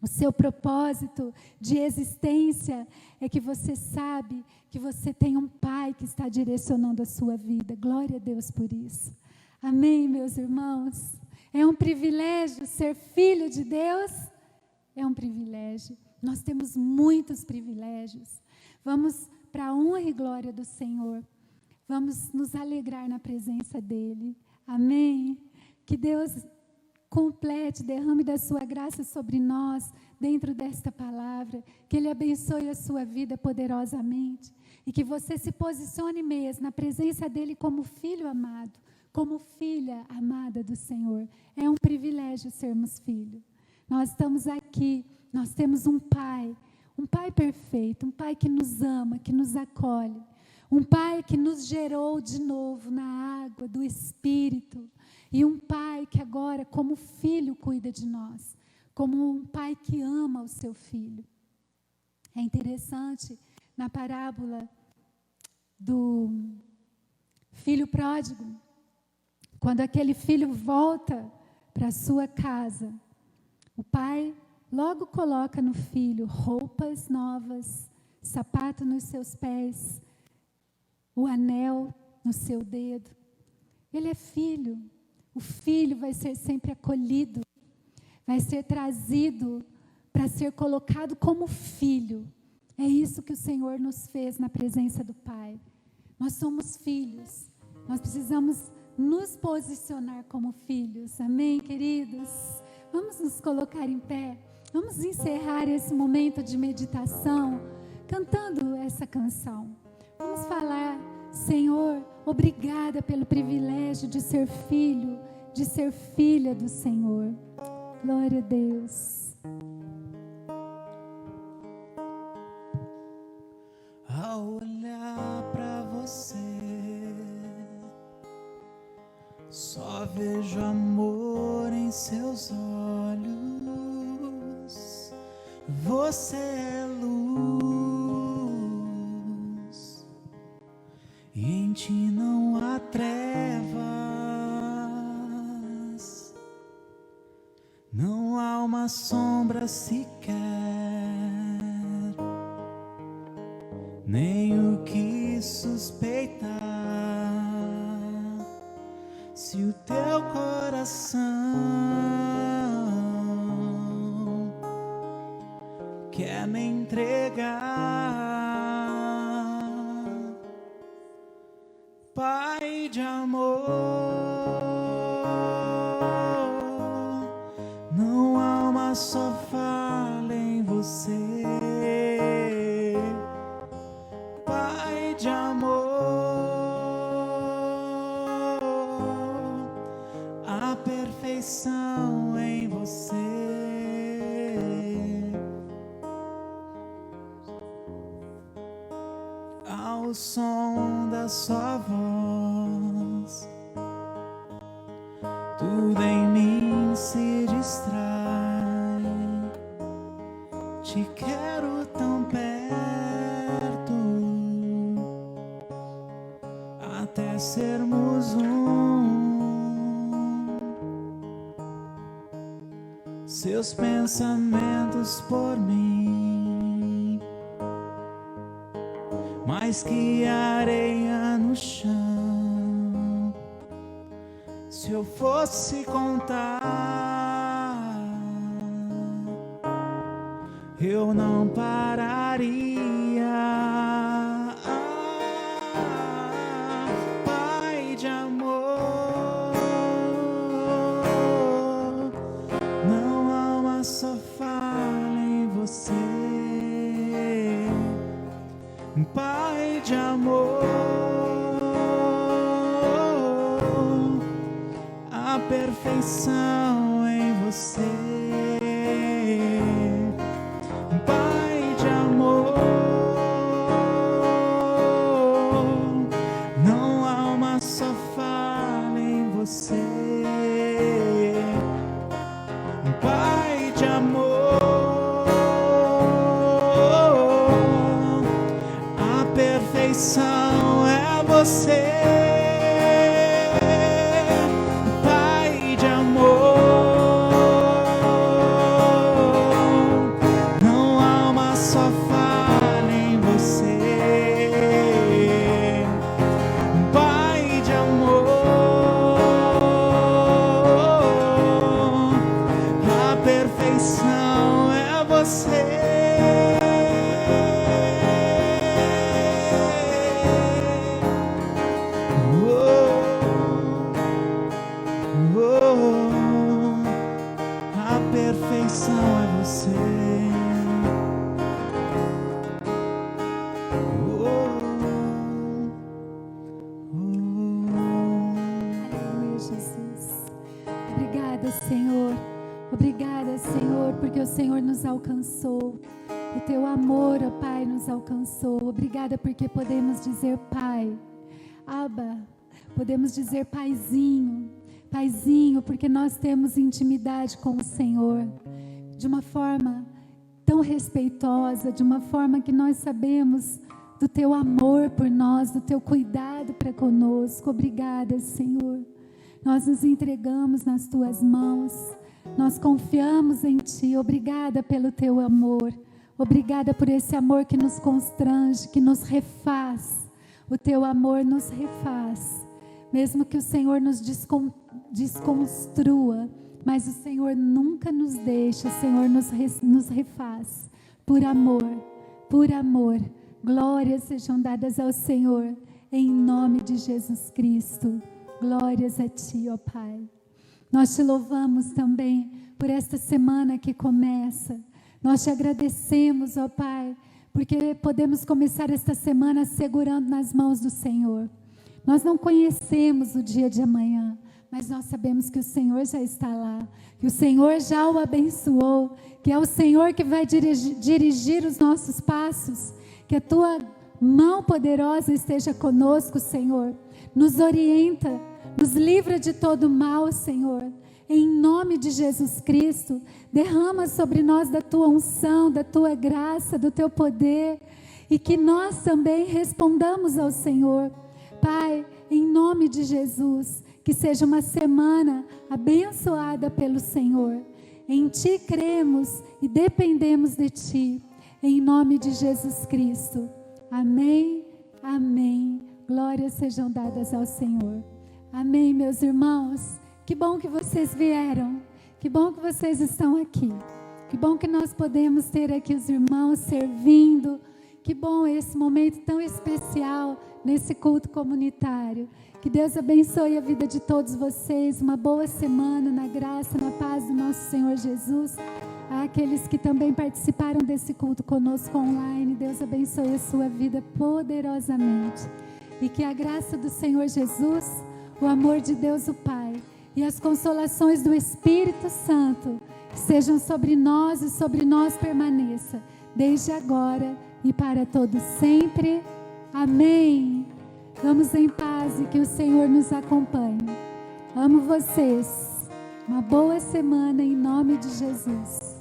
O seu propósito de existência é que você sabe que você tem um pai que está direcionando a sua vida. Glória a Deus por isso. Amém, meus irmãos? É um privilégio ser filho de Deus? É um privilégio. Nós temos muitos privilégios. Vamos para a honra e glória do Senhor. Vamos nos alegrar na presença dEle. Amém? Que Deus complete, derrame da sua graça sobre nós, dentro desta palavra, que Ele abençoe a sua vida poderosamente, e que você se posicione mesmo na presença dEle como filho amado, como filha amada do Senhor. É um privilégio sermos filhos. Nós estamos aqui, nós temos um Pai perfeito, um Pai que nos ama, que nos acolhe, um Pai que nos gerou de novo na água do Espírito, e um Pai que agora, como filho, cuida de nós, como um pai que ama o seu filho. É interessante, na parábola do filho pródigo, quando aquele filho volta para a sua casa, o pai logo coloca no filho roupas novas, sapato nos seus pés, o anel no seu dedo. Ele é filho. O filho vai ser sempre acolhido, vai ser trazido para ser colocado como filho. É isso que o Senhor nos fez na presença do Pai. Nós somos filhos, nós precisamos nos posicionar como filhos. Amém, queridos? Vamos nos colocar em pé, vamos encerrar esse momento de meditação cantando essa canção. Vamos falar: Senhor, obrigada pelo privilégio de ser filho, de ser filha do Senhor. Glória a Deus.
Ao olhar pra você, só vejo amor em seus olhos. Você é luz, e em ti não há trevas, não há uma sombra sombra sequer, nem o que suspeitar. Se o teu coração quer me entregar, Pai de amor, não há uma só falha em você. Pai de amor, a perfeição em você. Ao som da sua voz, tudo em mim se distrai. Te quero tão perto, até sermos um. Seus pensamentos por mim, mais que areia no chão. Se eu fosse contar, eu não pararia. Pai de amor, não há uma só falha em você. Pai de amor, a perfeição em você. Pai de amor, não há uma só falha em você. Pai de amor, a perfeição é você. Pai de amor, não há uma só falha em você. Pai de amor, a perfeição é você. A perfeição é você.
Aleluia, Jesus. Obrigada, Senhor. Obrigada, Senhor, porque o Senhor nos alcançou. O teu amor, ó Pai, nos alcançou. Obrigada porque podemos dizer Pai. Abba, podemos dizer Paizinho. Paizinho, porque nós temos intimidade com o Senhor, de uma forma tão respeitosa, de uma forma que nós sabemos do teu amor por nós, do teu cuidado para conosco. Obrigada, Senhor. Nós nos entregamos nas tuas mãos, nós confiamos em ti. Obrigada pelo teu amor, obrigada por esse amor que nos constrange, que nos refaz. O teu amor nos refaz, mesmo que o Senhor nos desconstrua, mas o Senhor nunca nos deixa. O Senhor nos refaz, por amor, por amor. Glórias sejam dadas ao Senhor, em nome de Jesus Cristo. Glórias a ti, ó Pai. Nós te louvamos também por esta semana que começa. Nós te agradecemos, ó Pai, porque podemos começar esta semana segurando nas mãos do Senhor. Nós não conhecemos o dia de amanhã, mas nós sabemos que o Senhor já está lá, que o Senhor já o abençoou, que é o Senhor que vai dirigir os nossos passos, que a tua mão poderosa esteja conosco, Senhor. Nos orienta, nos livra de todo mal, Senhor. Em nome de Jesus Cristo, derrama sobre nós da tua unção, da tua graça, do teu poder, e que nós também respondamos ao Senhor. Pai, em nome de Jesus, que seja uma semana abençoada pelo Senhor. Em Ti cremos e dependemos de Ti. Em nome de Jesus Cristo. Amém, amém. Glórias sejam dadas ao Senhor. Amém, meus irmãos. Que bom que vocês vieram. Que bom que vocês estão aqui. Que bom que nós podemos ter aqui os irmãos servindo. Que bom esse momento tão especial nesse culto comunitário. Que Deus abençoe a vida de todos vocês. Uma boa semana na graça, na paz do nosso Senhor Jesus. Aqueles que também participaram desse culto conosco online, Deus abençoe a sua vida poderosamente. E que a graça do Senhor Jesus, o amor de Deus o Pai e as consolações do Espírito Santo sejam sobre nós e sobre nós permaneça, desde agora e para todos sempre. Amém. Vamos em paz e que o Senhor nos acompanhe. Amo vocês. Uma boa semana em nome de Jesus.